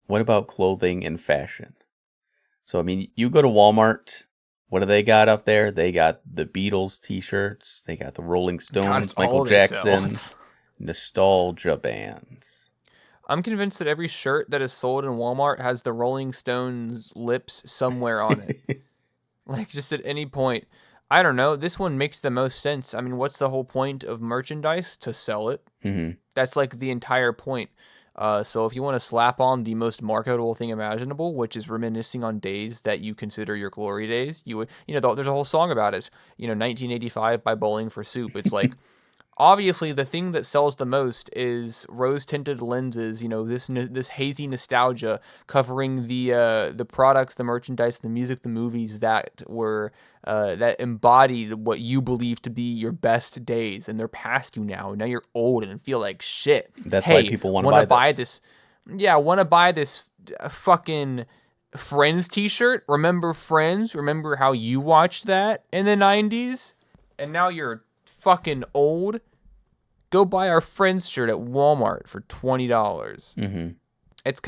What about clothing and fashion? So, I mean, you go to Walmart. What do they got up there? They got the Beatles t-shirts. They got the Rolling Stones, Michael Jackson, nostalgia bands. I'm convinced that every shirt that is sold in Walmart has the Rolling Stones lips somewhere on it. Like, just at any point. I don't know. This one makes the most sense. I mean, what's the whole point of merchandise? To sell it. Mm-hmm. That's like the entire point. So if you want to slap on the most marketable thing imaginable, which is reminiscing on days that you consider your glory days, you would, there's a whole song about it. 1985 by Bowling for Soup. It's like, obviously the thing that sells the most is rose-tinted lenses. This hazy nostalgia covering the products, the merchandise, the music, the movies that were that embodied what you believe to be your best days, and they're past you now. Now you're old and feel like shit. That's why people want to buy this. Yeah, I want to buy this fucking Friends t-shirt. Remember Friends? Remember how you watched that in the 90s? And now you're fucking old. Go buy our Friends shirt at Walmart for $20. Mm-hmm. It's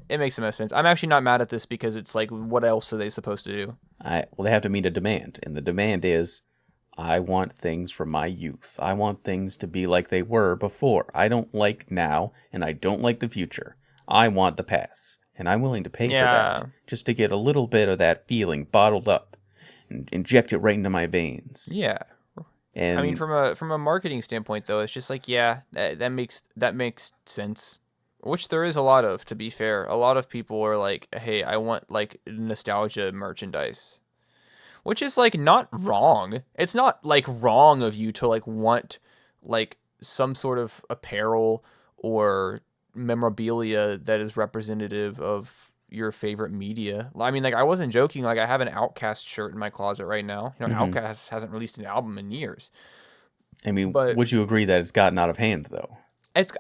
it makes the most sense. I'm actually not mad at this because it's like, what else are they supposed to do? Well, they have to meet a demand, and the demand is, I want things from my youth. I want things to be like they were before. I don't like now, and I don't like the future. I want the past, and I'm willing to pay for that just to get a little bit of that feeling bottled up and inject it right into my veins. Yeah. And I mean, from a marketing standpoint, though, it's just like, that makes sense. Which there is a lot of, to be fair. A lot of people are like, hey, I want, like, nostalgia merchandise. Which is, like, not wrong. It's not, like, wrong of you to, like, want, like, some sort of apparel or memorabilia that is representative of your favorite media. I mean, like, I wasn't joking. Like, I have an Outcast shirt in my closet right now. Outcast hasn't released an album in years. I mean, would you agree that it's gotten out of hand, though?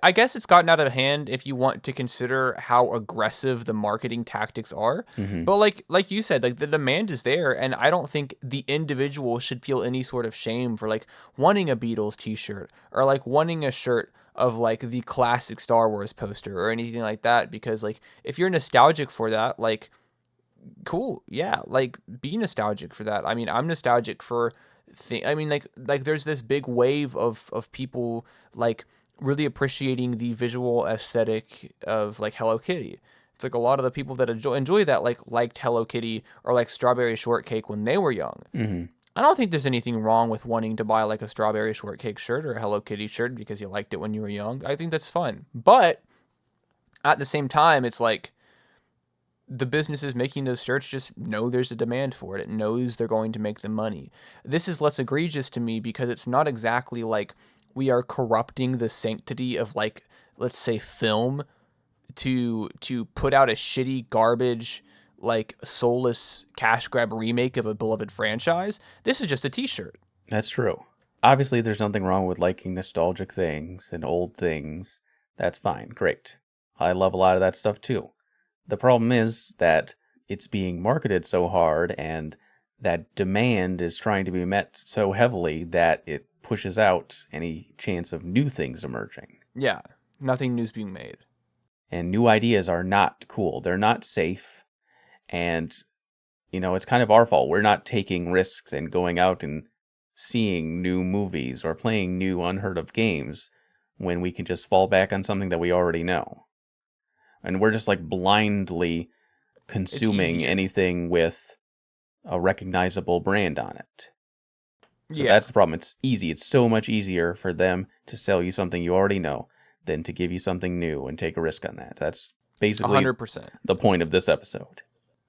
I guess it's gotten out of hand if you want to consider how aggressive the marketing tactics are. Mm-hmm. But like you said, like, the demand is there, and I don't think the individual should feel any sort of shame for, like, wanting a Beatles t-shirt or, like, wanting a shirt of, like, the classic Star Wars poster or anything like that, because, like, if you're nostalgic for that, like, cool, yeah, like, be nostalgic for that. I mean, I'm nostalgic for like there's this big wave of people, like, really appreciating the visual aesthetic of, like, Hello Kitty. It's like a lot of the people that enjoy that like liked Hello Kitty or like strawberry shortcake when they were young. Hmm. I don't think there's anything wrong with wanting to buy like a strawberry shortcake shirt or a Hello Kitty shirt because you liked it when you were young. I think that's fun. But at the same time, it's like the businesses making those shirts just know there's a demand for it. It knows they're going to make the money. This is less egregious to me because it's not exactly like we are corrupting the sanctity of like, let's say, film to put out a shitty garbage like soulless cash grab remake of a beloved franchise. This is just a t-shirt. That's true. Obviously, there's nothing wrong with liking nostalgic things and old things. That's fine. Great. I love a lot of that stuff too. The problem is that it's being marketed so hard and that demand is trying to be met so heavily that it pushes out any chance of new things emerging. Yeah, nothing new's being made. And new ideas are not cool. They're not safe. And, it's kind of our fault. We're not taking risks and going out and seeing new movies or playing new unheard of games when we can just fall back on something that we already know. And we're just like blindly consuming anything with a recognizable brand on it. So that's the problem. It's easy. It's so much easier for them to sell you something you already know than to give you something new and take a risk on that. That's basically 100%. the point of this episode.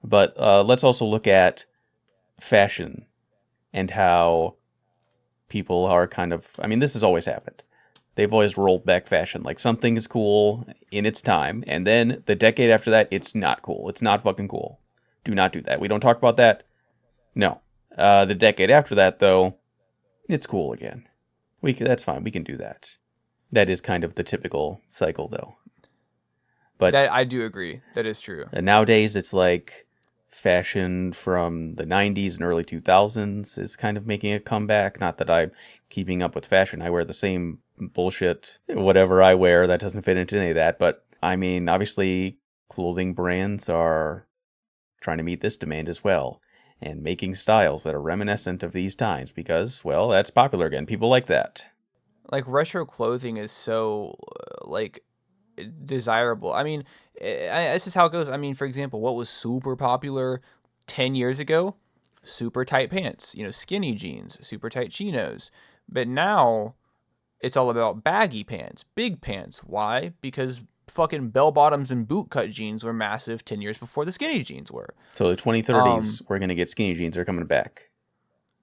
But let's also look at fashion and how people are kind of... I mean, this has always happened. They've always rolled back fashion. Like, something is cool in its time, and then the decade after that, it's not cool. It's not fucking cool. Do not do that. We don't talk about that. No. The decade after that, though, it's cool again. That's fine. We can do that. That is kind of the typical cycle, though. But that, I do agree. That is true. Nowadays, it's like fashion from the 90s and early 2000s is kind of making a comeback. Not that I'm keeping up with fashion. I wear the same bullshit, whatever I wear. That doesn't fit into any of that. But, I mean, obviously, clothing brands are trying to meet this demand as well. And making styles that are reminiscent of these times because, well, that's popular again. People like that. Like, retro clothing is so, desirable. I mean, this is how it goes. I mean, for example, what was super popular 10 years ago? Super tight pants, skinny jeans, super tight chinos. But now it's all about baggy pants, big pants. Why? Because fucking bell bottoms and boot cut jeans were massive 10 years before the skinny jeans were. So the 2030s, we're going to get skinny jeans. They're coming back.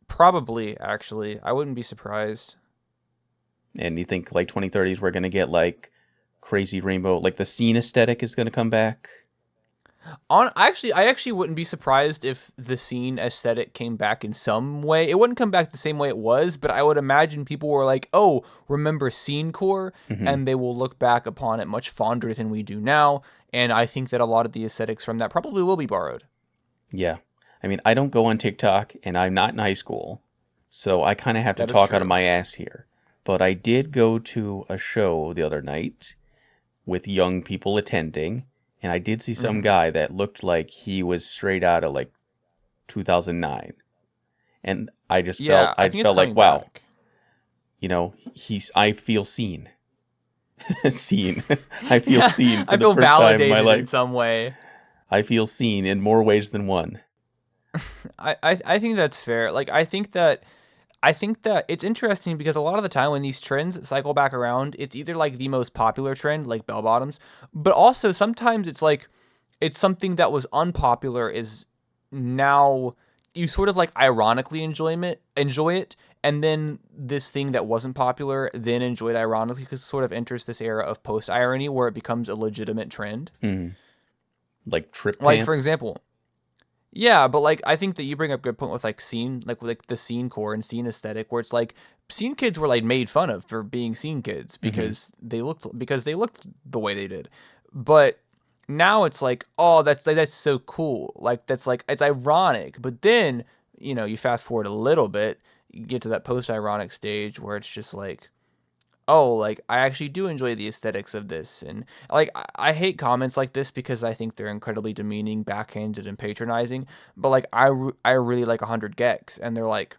Probably, actually. I wouldn't be surprised. And you think like 2030s, we're going to get like crazy rainbow, like the scene aesthetic is going to come back? I actually wouldn't be surprised if the scene aesthetic came back in some way. It wouldn't come back the same way it was, but I would imagine people were like, oh, remember scene core? Mm-hmm. And they will look back upon it much fonder than we do now. And I think that a lot of the aesthetics from that probably will be borrowed. Yeah. I mean, I don't go on TikTok and I'm not in high school, so I kind of have to talk out of my ass here. But I did go to a show the other night with young people attending. And I did see some guy that looked like he was straight out of like 2009. And I just felt like, wow, back. I feel seen. Seen. I feel seen for I feel the first time validated in my life. In some way. I feel seen in more ways than one. I think that's fair. Like, I think that it's interesting because a lot of the time when these trends cycle back around, it's either like the most popular trend, like bell bottoms, but also sometimes it's like it's something that was unpopular is now you sort of like ironically enjoy it, and then this thing that wasn't popular then enjoyed ironically because it sort of enters this era of post irony where it becomes a legitimate trend. Mm. Like trip pants? Like, for example. Yeah, but like I think that you bring up a good point with like scene, like the scene core and scene aesthetic, where it's like scene kids were like made fun of for being scene kids because they looked the way they did. But now it's like, oh, that's so cool. Like that's like it's ironic. But then, you fast forward a little bit, you get to that post-ironic stage where it's just like, oh, like I actually do enjoy the aesthetics of this. And like I hate comments like this because I think they're incredibly demeaning, backhanded, and patronizing. But like I really like 100 Gex, and they're like,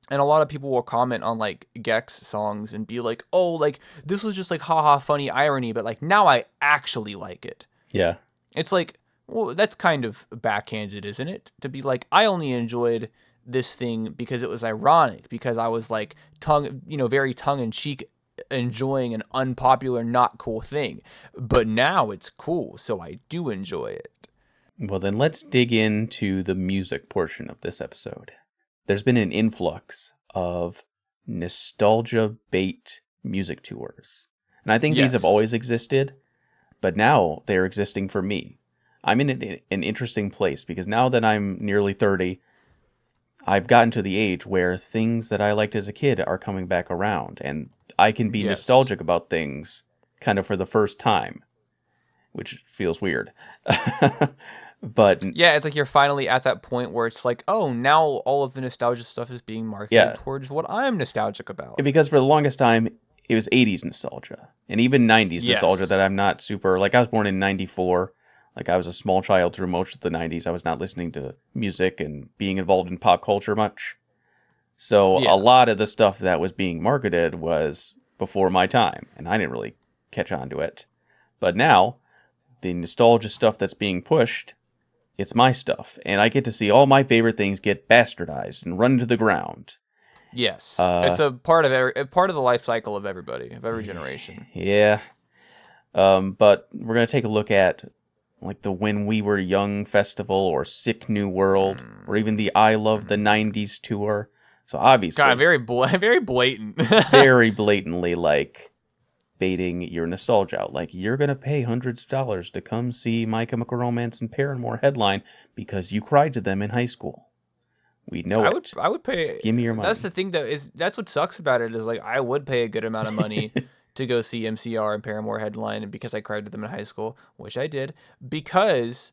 and a lot of people will comment on like Gex songs and be like, oh, like this was just like haha funny irony, but like now I actually like it. Yeah. It's like, well, that's kind of backhanded, isn't it? To be like, I only enjoyed this thing because it was ironic, because I was like very tongue in cheek enjoying an unpopular, not cool thing. But now it's cool, so I do enjoy it. Well, then let's dig into the music portion of this episode. There's been an influx of nostalgia bait music tours. And I think these have Yes. always existed, but now they're existing for me. I'm in an interesting place because now that I'm nearly 30, I've gotten to the age where things that I liked as a kid are coming back around, and I can be Yes. nostalgic about things kind of for the first time, which feels weird. But Yeah, it's like you're finally at that point where it's like, oh, now all of the nostalgia stuff is being marketed yeah, towards what I'm nostalgic about. because for the longest time, it was 80s nostalgia and even 90s nostalgia that Yes. I'm not super, like I was born in 94. Like I was a small child through most of the 90s. I was not listening to music and being involved in pop culture much. So a Yeah. lot of the stuff that was being marketed was before my time, and I didn't really catch on to it. But now, the nostalgia stuff that's being pushed, it's my stuff, and I get to see all my favorite things get bastardized and run to the ground. Yes. Uh, It's a part of the life cycle of everybody, of every generation. yeah. But we're gonna take a look at like the When We Were Young festival, or Sick New World, or even the I Love the '90s tour. So God, obviously, very blatant. very blatantly like baiting your nostalgia out. Like, you're going to pay hundreds of dollars to come see My Chemical Romance and Paramore headline because you cried to them in high school. We know it. I would pay. Give me your That's the money. thing that's what sucks about it, is like I would pay a good amount of money to go see MCR and Paramore headline because I cried to them in high school, which I did, because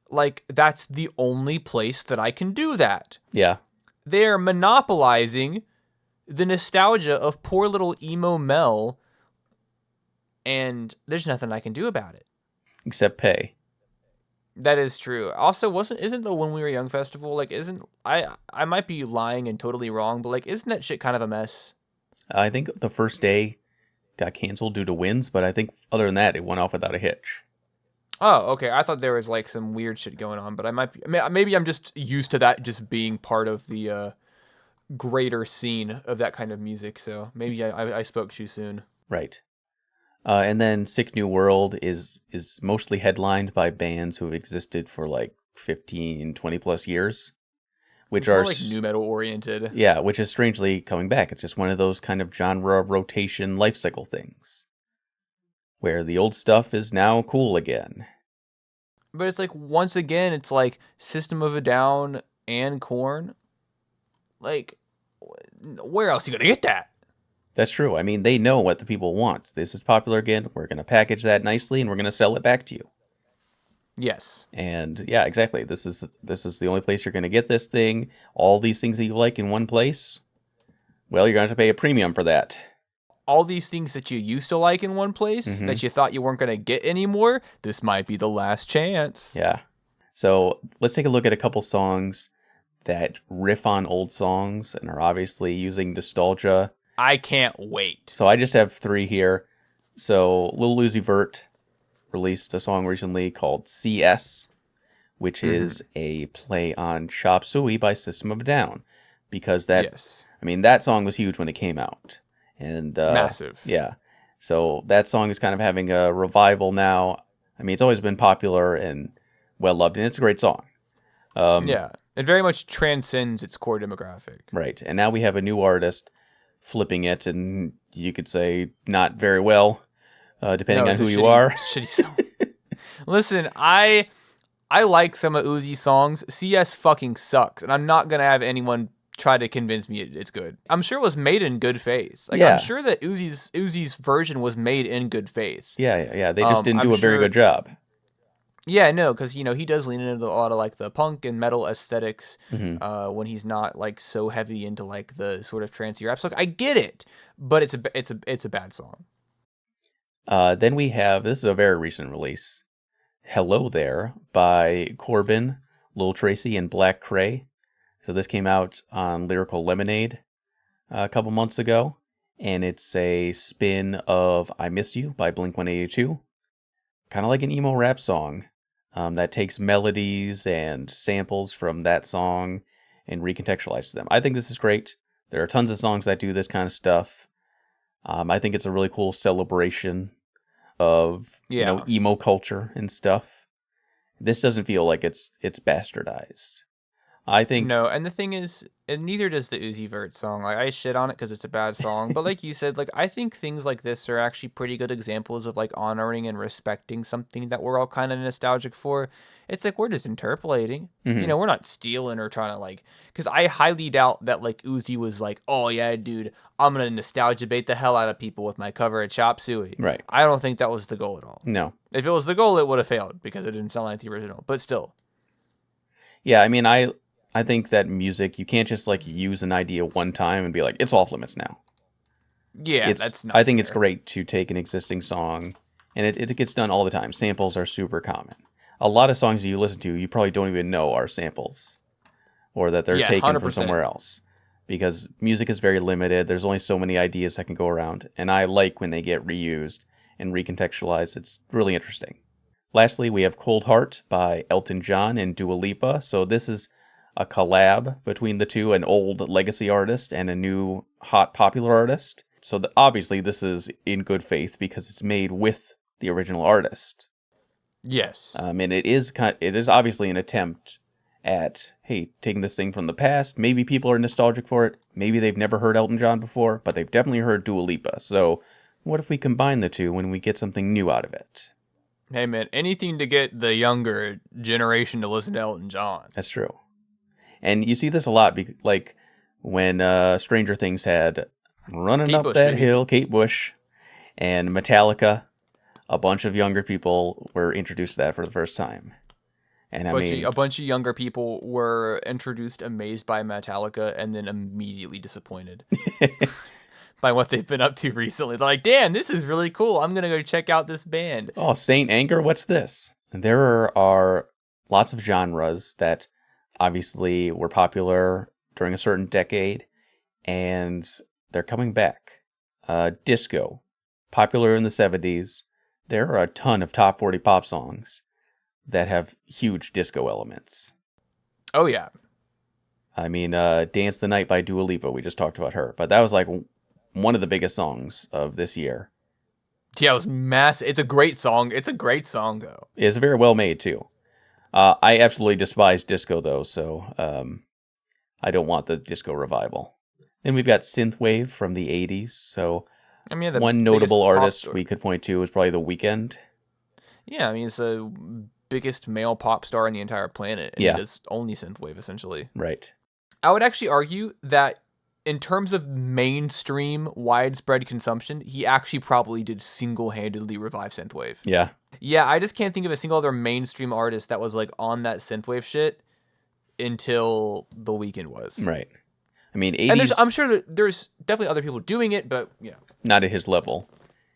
like that's the only place that I can do that. Yeah, They're monopolizing the nostalgia of poor little emo Mel, and there's nothing I can do about it. except pay. That is true. Also, wasn't isn't the When We Were Young festival like isn't I might be lying and totally wrong, but like isn't that shit kind of a mess? I think the first day got canceled due to winds, but I think other than that, it went off without a hitch. Oh, okay. I thought there was like some weird shit going on, but I might be maybe I'm just used to that just being part of the greater scene of that kind of music. So maybe I spoke too soon. Right. And then Sick New World is mostly headlined by bands who have existed for like 15, 20 plus years, which It's are more like new metal oriented. yeah, which is strangely coming back. It's just one of those kind of genre rotation life cycle things where the old stuff is now cool again. But it's like once again, it's like System of a Down and Korn. Like, where else are you gonna get that? That's true. I mean, they know what the people want. This is popular again. We're going to package that nicely and we're going to sell it back to you. Yes. And yeah, exactly. This is the only place you're going to get this thing. All these things that you like in one place. Well, you're going to have to pay a premium for that. All these things that you used to like in one place Hmm. that you thought you weren't gonna get anymore, this might be the last chance. Yeah. So let's take a look at a couple songs that riff on old songs and are obviously using nostalgia. I can't wait. So I just have three here. So Lil Uzi Vert released a song recently called CS, which is a play on Chop Suey by System of a Down. Because Yes. I mean, that song was huge when it came out. And Massive. yeah. So that song is kind of having a revival now. I mean, it's always been popular and well loved, and it's a great song. Yeah. It very much transcends its core demographic. Right. And now we have a new artist flipping it, and you could say not very well, depending No, on it's who a you are. shitty song. Listen, I like some of Uzi's songs. CS fucking sucks, and I'm not gonna have anyone try to convince me it's good. I'm sure it was made in good faith. Like I'm Yeah. sure that Uzi's version was made in good faith. Yeah. They just didn't I'm do a very sure. good job. Yeah, no, because he does lean into a lot of like the punk and metal aesthetics Hmm. when he's not like so heavy into like the sort of trancey rap. So like, I get it, but it's a bad song. Then we have, this is a very recent release, Hello There by Corbin, Lil Tracy, and Black Cray. So this came out on Lyrical Lemonade a couple months ago, and it's a spin of I Miss You by Blink-182. Kind of like an emo rap song. that takes melodies and samples from that song and recontextualizes them. I think this is great. There are tons of songs that do this kind of stuff. I think it's a really cool celebration of, Yeah. emo culture and stuff. This doesn't feel like it's bastardized. I think, No, and the thing is, and neither does the Uzi Vert song. Like I shit on it because it's a bad song, but like you said, like I think things like this are actually pretty good examples of like honoring and respecting something that we're all kind of nostalgic for. It's like we're just interpolating. mhm, We're not stealing or trying to like. Because I highly doubt that like Uzi was like, oh yeah, dude, I'm gonna nostalgia bait the hell out of people with my cover of Chop Suey. right. I don't think that was the goal at all. No. If it was the goal, it would have failed because it didn't sound like the original. But still, Yeah, I mean, I think that music, you can't just like use an idea one time and be like, it's off limits now. yeah, that's not I think it's fair. great to take an existing song, and it gets done all the time. Samples are super common. A lot of songs you listen to, you probably don't even know are samples or that they're Yeah, taken from 100%. somewhere else because music is very limited. There's only so many ideas that can go around, and I like when they get reused and recontextualized. It's really interesting. Lastly, we have Cold Heart by Elton John and Dua Lipa. So this is a collab between the two, an old legacy artist and a new hot popular artist. So obviously this is in good faith because it's made with the original artist. Yes. And it is obviously an attempt at, hey, taking this thing from the past. Maybe people are nostalgic for it. Maybe they've never heard Elton John before, but they've definitely heard Dua Lipa. So what if we combine the two when we get something new out of it? Hey man, anything to get the younger generation to listen to Elton John. That's true. And you see this a lot, like when Stranger Things had Running Kate Up Bush, That baby. Hill, Kate Bush, and Metallica. A bunch of younger people were introduced to that for the first time. And I mean, A bunch of younger people were introduced amazed by Metallica and then immediately disappointed by what they've been up to recently. They're like, damn, this is really cool. I'm going to go check out this band. oh, Saint Anger, what's this? There are lots of genres that obviously were popular during a certain decade, and they're coming back. Disco, popular in the 70s. There are a ton of top 40 pop songs that have huge disco elements. Oh, yeah. I mean, Dance the Night by Dua Lipa, we just talked about her, but that was like one of the biggest songs of this year. Yeah, it was massive. It's a great song. It's a great song, though. It's very well made, too. I absolutely despise disco, though, so I don't want the disco revival. Then we've got synthwave from the 80s, so I mean, the one biggest notable pop artist star. we could point to is probably The Weeknd. Yeah, I mean, it's the biggest male pop star on the entire planet. And Yeah. he does only synthwave, essentially. Right. I would actually argue that in terms of mainstream widespread consumption, he actually probably did single-handedly revive synthwave. Yeah. Yeah, I just can't think of a single other mainstream artist that was like on that synthwave shit until The Weeknd was. Right. I mean, And 80s, I'm sure that there's definitely other people doing it, but not at his level.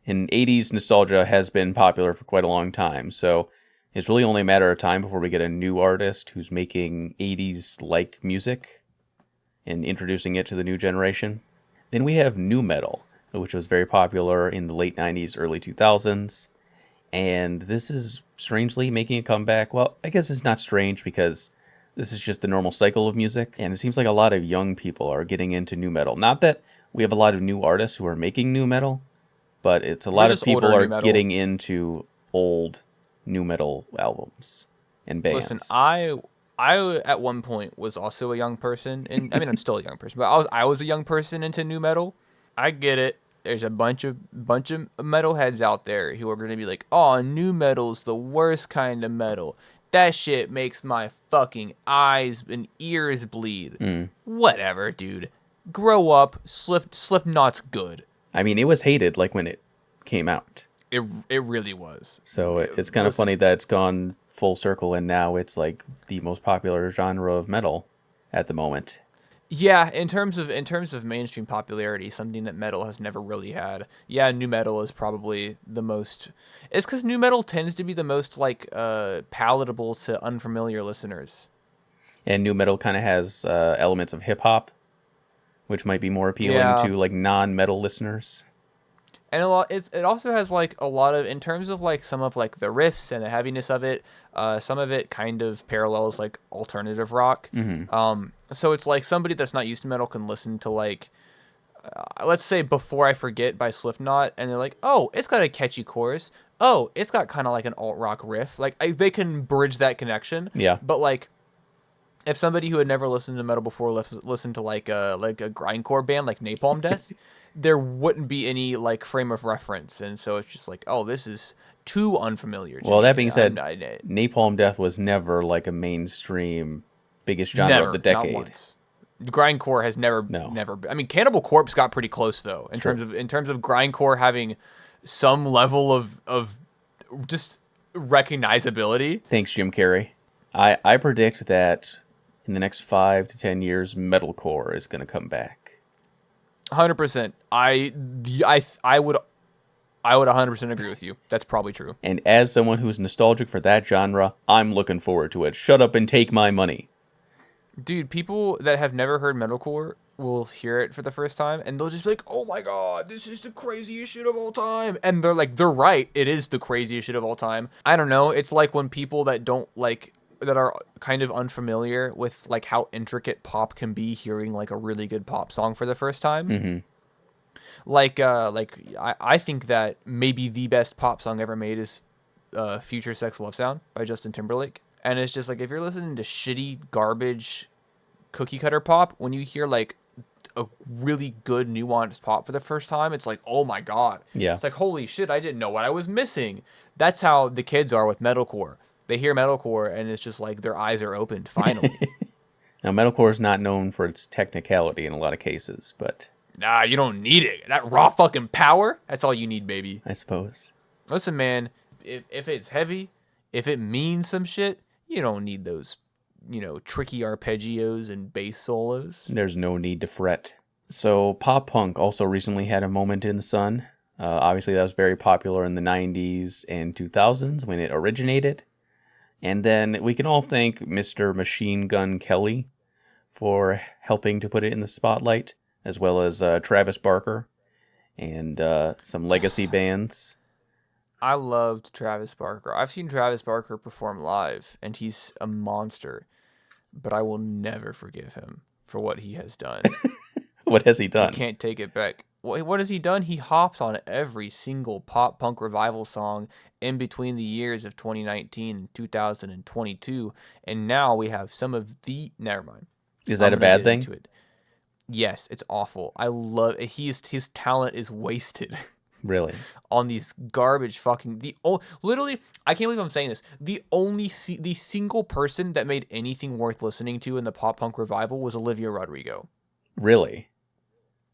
And 80s nostalgia has been popular for quite a long time, so it's really only a matter of time before we get a new artist who's making 80s-like music and introducing it to the new generation. Then we have nu metal, which was very popular in the late 90s, early 2000s. And this is strangely making a comeback. Well, I guess it's not strange because this is just the normal cycle of music. And it seems like a lot of young people are getting into nu metal. Not that we have a lot of new artists who are making nu metal, but it's a lot of just people older are nu metal. getting into old nu metal albums and bands. listen, I at one point was also a young person, and I mean I'm still a young person, but I was a young person into new metal. I get it. There's a bunch of metalheads out there who are gonna be like, "Oh, new metal's the worst kind of metal. That shit makes my fucking eyes and ears bleed." Whatever, dude. Grow up. Slipknot's good. I mean, it was hated like when it came out. It really was. So it's kind of Listen. funny that it's gone full circle and now it's like the most popular genre of metal at the moment. Yeah, in terms of mainstream popularity, something that metal has never really had. Yeah, new metal is probably the most. It's because new metal tends to be the most like palatable to unfamiliar listeners. And nu metal kind of has elements of hip hop, which might be more appealing Yeah, to like non-metal listeners. And it also has like a lot of, in terms of like some of like the riffs and the heaviness of it, some of it kind of parallels like alternative rock. So it's like somebody that's not used to metal can listen to like, let's say Before I Forget by Slipknot, and they're like, oh, it's got a catchy chorus. Oh, it's got kind of like an alt rock riff. Like they can bridge that connection. Yeah. But like, if somebody who had never listened to metal before listened to like a grindcore band like Napalm Death, there wouldn't be any like frame of reference, and so it's just like, oh, this is too unfamiliar to Well, me. that being said, I Napalm Death was never like a mainstream biggest genre of the never, not decade. once. Grindcore has never, No. never. I mean, Cannibal Corpse got pretty close though in True. terms of grindcore having some level of just recognizability. Thanks, Jim Carrey. I predict that in the next 5 to 10 years, metalcore is going to come back. 100%. I would 100% agree with you. That's probably true. And as someone who's nostalgic for that genre, I'm looking forward to it. Shut up and take my money. Dude, people that have never heard metalcore will hear it for the first time and they'll just be like, "Oh my god, this is the craziest shit of all time." And they're right, it is the craziest shit of all time. I don't know, it's like when people that don't like, that are kind of unfamiliar with like how intricate pop can be, hearing like a really good pop song for the first time. Mm-hmm. Like I think that maybe the best pop song ever made is Future Sex Love Sound by Justin Timberlake. And it's just like, if you're listening to shitty garbage cookie cutter pop, when you hear like a really good nuanced pop for the first time, it's like, oh my god. Yeah. It's like, holy shit, I didn't know what I was missing. That's how the kids are with metalcore. They hear metalcore and it's just like their eyes are opened finally. Now, metalcore is not known for its technicality in a lot of cases, but Nah, you don't need it. That raw fucking power, that's all you need, baby. I suppose. Listen, man, if it's heavy, if it means some shit, you don't need those, tricky arpeggios and bass solos. There's no need to fret. So, pop punk also recently had a moment in the sun. Obviously, that was very popular in the 90s and 2000s when it originated. And then we can all thank Mr. Machine Gun Kelly for helping to put it in the spotlight, as well as Travis Barker and some legacy bands. I loved Travis Barker. I've seen Travis Barker perform live, and he's a monster. But I will never forgive him for what he has done. What has he done? I can't take it back. What has he done? He hopped on every single pop punk revival song in between the years of 2019 and 2022, and now we have some of the. Never mind. Is that a bad thing? Yes, it's awful. I love his talent is wasted. Really? On these garbage fucking literally, I can't believe I'm saying this. The single person that made anything worth listening to in the pop punk revival was Olivia Rodrigo. Really?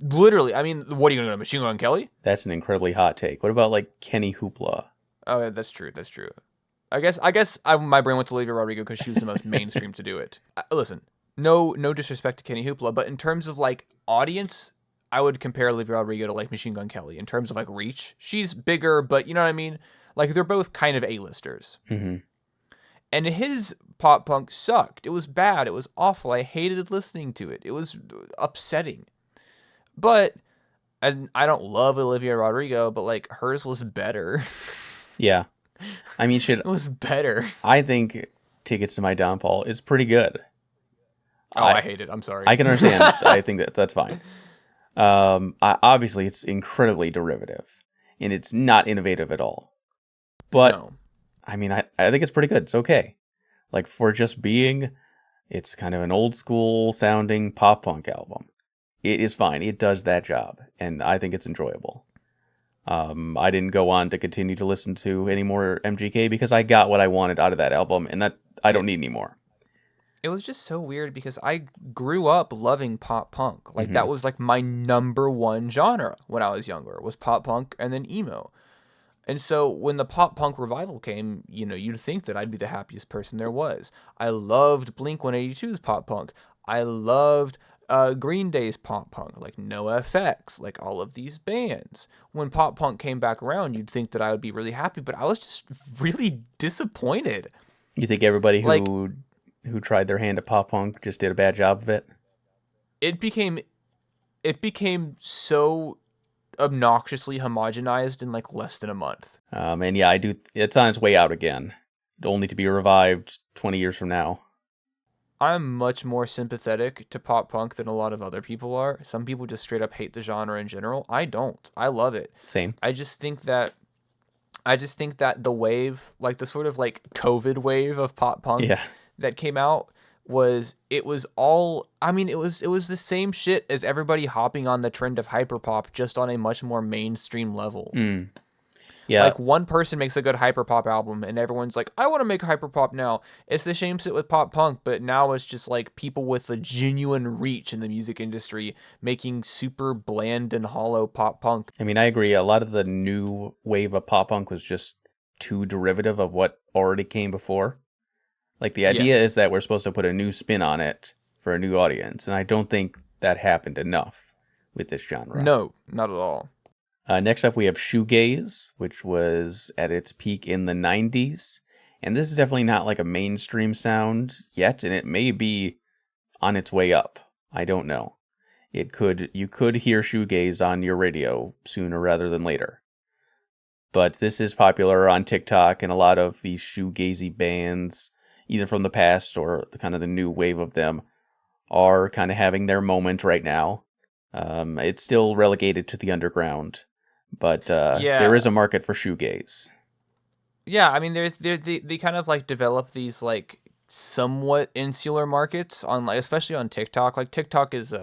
Literally, I mean, what are you gonna Machine Gun Kelly? That's an incredibly hot take. What about like Kenny Hoopla? Oh, yeah, that's true. That's true. I guess my brain went to Olivia Rodrigo because she was the most mainstream to do it. Listen, no disrespect to Kenny Hoopla, but in terms of like audience, I would compare Olivia Rodrigo to like Machine Gun Kelly in terms of like reach. She's bigger, but you know what I mean? Like they're both kind of A-listers. Mm-hmm. And his pop punk sucked. It was bad. It was awful. I hated listening to it. It was upsetting. But I don't love Olivia Rodrigo, but like hers was better. Yeah. I mean, It was better. I think Tickets to My Downfall is pretty good. I hate it. I'm sorry. I can understand. I think that's fine. Obviously, it's incredibly derivative, and it's not innovative at all. But, no. I mean, I think it's pretty good. It's okay. Like, for just being, it's kind of an old school sounding pop punk album. It is fine. It does that job, and I think it's enjoyable. I didn't go on to continue to listen to any more MGK because I got what I wanted out of that album, and that I don't need any more. It was just so weird because I grew up loving pop punk. Like that was like my number one genre when I was younger, was pop punk and then emo. And so when the pop punk revival came, you'd think that I'd be the happiest person there was. I loved Blink-182's pop punk. I loved Green Day's pop punk, like NoFX, like all of these bands. When pop punk came back around, you'd think that I would be really happy, but I was just really disappointed. You think everybody who tried their hand at pop punk just did a bad job of it? It became so obnoxiously homogenized in like less than a month. And yeah, it's on its way out again, only to be revived 20 years from now. I'm much more sympathetic to pop punk than a lot of other people are. Some people just straight up hate the genre in general. I don't. I love it. Same. I just think that the wave, like the sort of like COVID wave of pop punk Yeah. that came out it was all, I mean, it was the same shit as everybody hopping on the trend of hyperpop, just on a much more mainstream level. Yeah. Like one person makes a good hyperpop album and everyone's like, I want to make hyperpop now. It's the same shit with pop punk, but now it's just like people with a genuine reach in the music industry making super bland and hollow pop punk. I mean, I agree. A lot of the new wave of pop punk was just too derivative of what already came before. Like, the idea Yes. is that we're supposed to put a new spin on it for a new audience, and I don't think that happened enough with this genre. No, not at all. Next up, we have shoegaze, which was at its peak in the 90s. And this is definitely not like a mainstream sound yet, and it may be on its way up. I don't know. You could hear shoegaze on your radio sooner rather than later. But this is popular on TikTok, and a lot of these shoegazy bands, either from the past or the new wave of them, are kind of having their moment right now. It's still relegated to the underground, but there is a market for shoegaze. Yeah, I mean, they kind of like develop these like somewhat insular markets on, like, especially on TikTok. Like TikTok is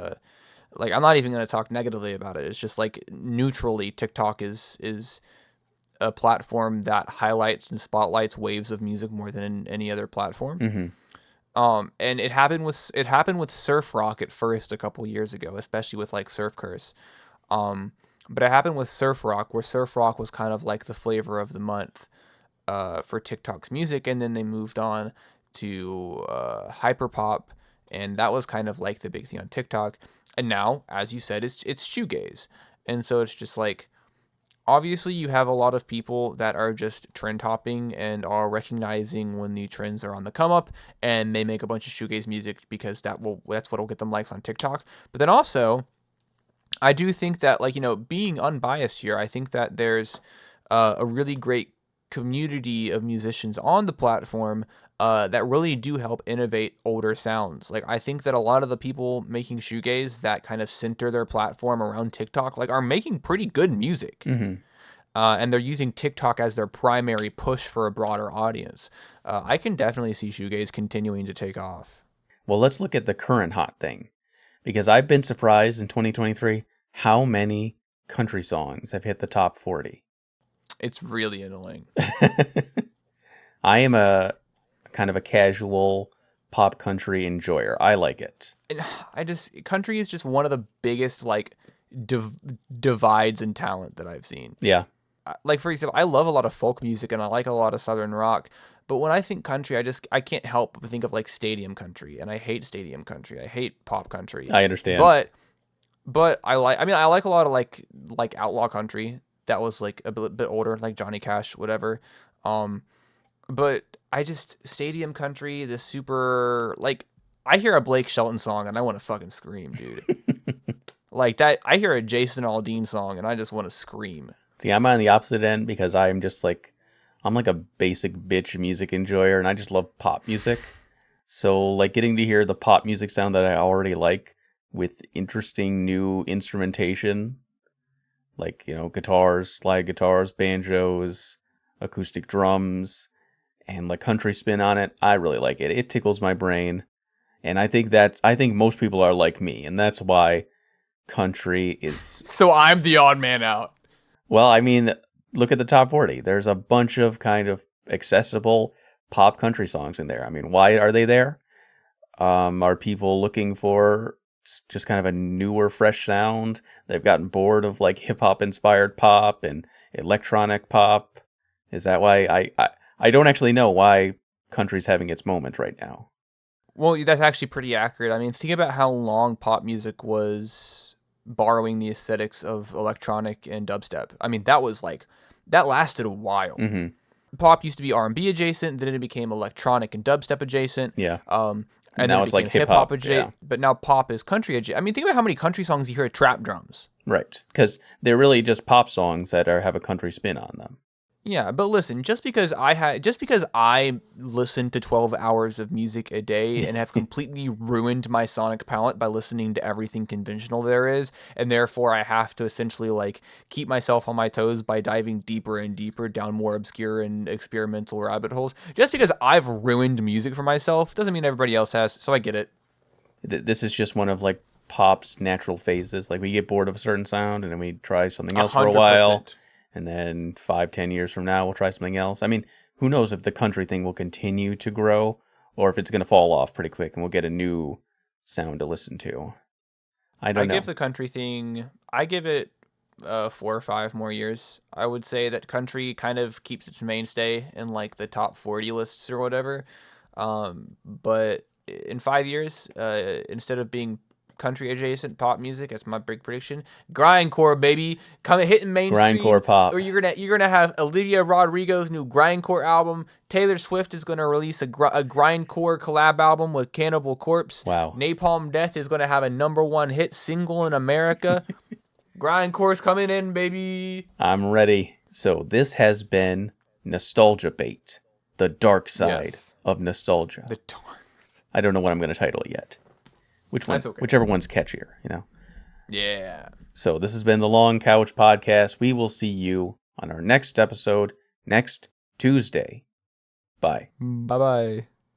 like, I'm not even going to talk negatively about it. It's just like neutrally, TikTok is a platform that highlights and spotlights waves of music more than any other platform. Mm-hmm. And it happened with surf rock at first a couple years ago, especially with like Surf Curse. But it happened with surf rock, where surf rock was kind of like the flavor of the month for TikTok's music, and then they moved on to hyperpop, and that was kind of like the big thing on TikTok. And now, as you said, it's shoegaze, and so it's just like, obviously you have a lot of people that are just trend hopping and are recognizing when the trends are on the come up, and they make a bunch of shoegaze music because that's what'll get them likes on TikTok. But then also, I do think that, like, being unbiased here, I think that there's a really great community of musicians on the platform that really do help innovate older sounds. Like, I think that a lot of the people making shoegaze that kind of center their platform around TikTok, like, are making pretty good music. Mm-hmm. And they're using TikTok as their primary push for a broader audience. I can definitely see shoegaze continuing to take off. Well, let's look at the current hot thing, because I've been surprised in 2023 how many country songs have hit the top 40. It's really annoying. I am a kind of a casual pop country enjoyer. I like it. And country is just one of the biggest, like, divides in talent that I've seen. Yeah. Like, for example, I love a lot of folk music and I like a lot of southern rock, but when I think country, I can't help but think of like stadium country, and I hate stadium country. I hate pop country. I understand. But I like a lot of like outlaw country that was like a bit older, like Johnny Cash, whatever. But stadium country, the super, like, I hear a Blake Shelton song and I want to fucking scream, dude. Like that, I hear a Jason Aldean song and I just want to scream. See, I'm on the opposite end, because I'm like a basic bitch music enjoyer, and I just love pop music. So, like, getting to hear the pop music sound that I already like with interesting new instrumentation, like, guitars, slide guitars, banjos, acoustic drums, and like country spin on it, I really like it. It tickles my brain. And I think most people are like me, and that's why country is... So I'm the odd man out. Well, I mean, look at the top 40. There's a bunch of kind of accessible pop country songs in there. I mean, why are they there? Are people looking for just kind of a newer, fresh sound? They've gotten bored of like hip hop inspired pop and electronic pop. Is that why? I don't actually know why country's having its moment right now. Well, that's actually pretty accurate. I mean, think about how long pop music was borrowing the aesthetics of electronic and dubstep. I mean, that lasted a while. Mm-hmm. Pop used to be R&B adjacent, then it became electronic and dubstep adjacent. Yeah. And now then it's like hip hop adjacent. But now pop is country adjacent. I mean, think about how many country songs you hear at trap drums. Right. Because they're really just pop songs that have a country spin on them. Yeah, but listen, just because I listen to 12 hours of music a day and have completely ruined my sonic palette by listening to everything conventional there is, and therefore I have to essentially like keep myself on my toes by diving deeper and deeper down more obscure and experimental rabbit holes. Just because I've ruined music for myself doesn't mean everybody else has, so I get it. This is just one of like pop's natural phases. Like we get bored of a certain sound and then we try something else for a while. 100%. And then 5-10 years from now, we'll try something else. I mean, who knows if the country thing will continue to grow or if it's going to fall off pretty quick and we'll get a new sound to listen to. I I don't know. give the country thing, I give it 4 or 5 more years. I would say that country kind of keeps its mainstay in like the top 40 lists or whatever. But in 5 years, instead of being country adjacent pop music, that's my big prediction. Grindcore, baby, coming hitting mainstream. Grindcore pop. Or you're gonna have Olivia Rodrigo's new Grindcore album. Taylor Swift is gonna release a Grindcore collab album with Cannibal Corpse. Wow. Napalm Death is gonna have a #1 hit single in America. Grindcore's coming in, baby. I'm ready. So this has been Nostalgia Bait, the dark side Yes. of nostalgia. The Dorks. I don't know what I'm going to title it yet. Which one? That's okay. Whichever one's catchier, you know. Yeah. So this has been the Long Couch Podcast. We will see you on our next episode next Tuesday. Bye. Bye bye.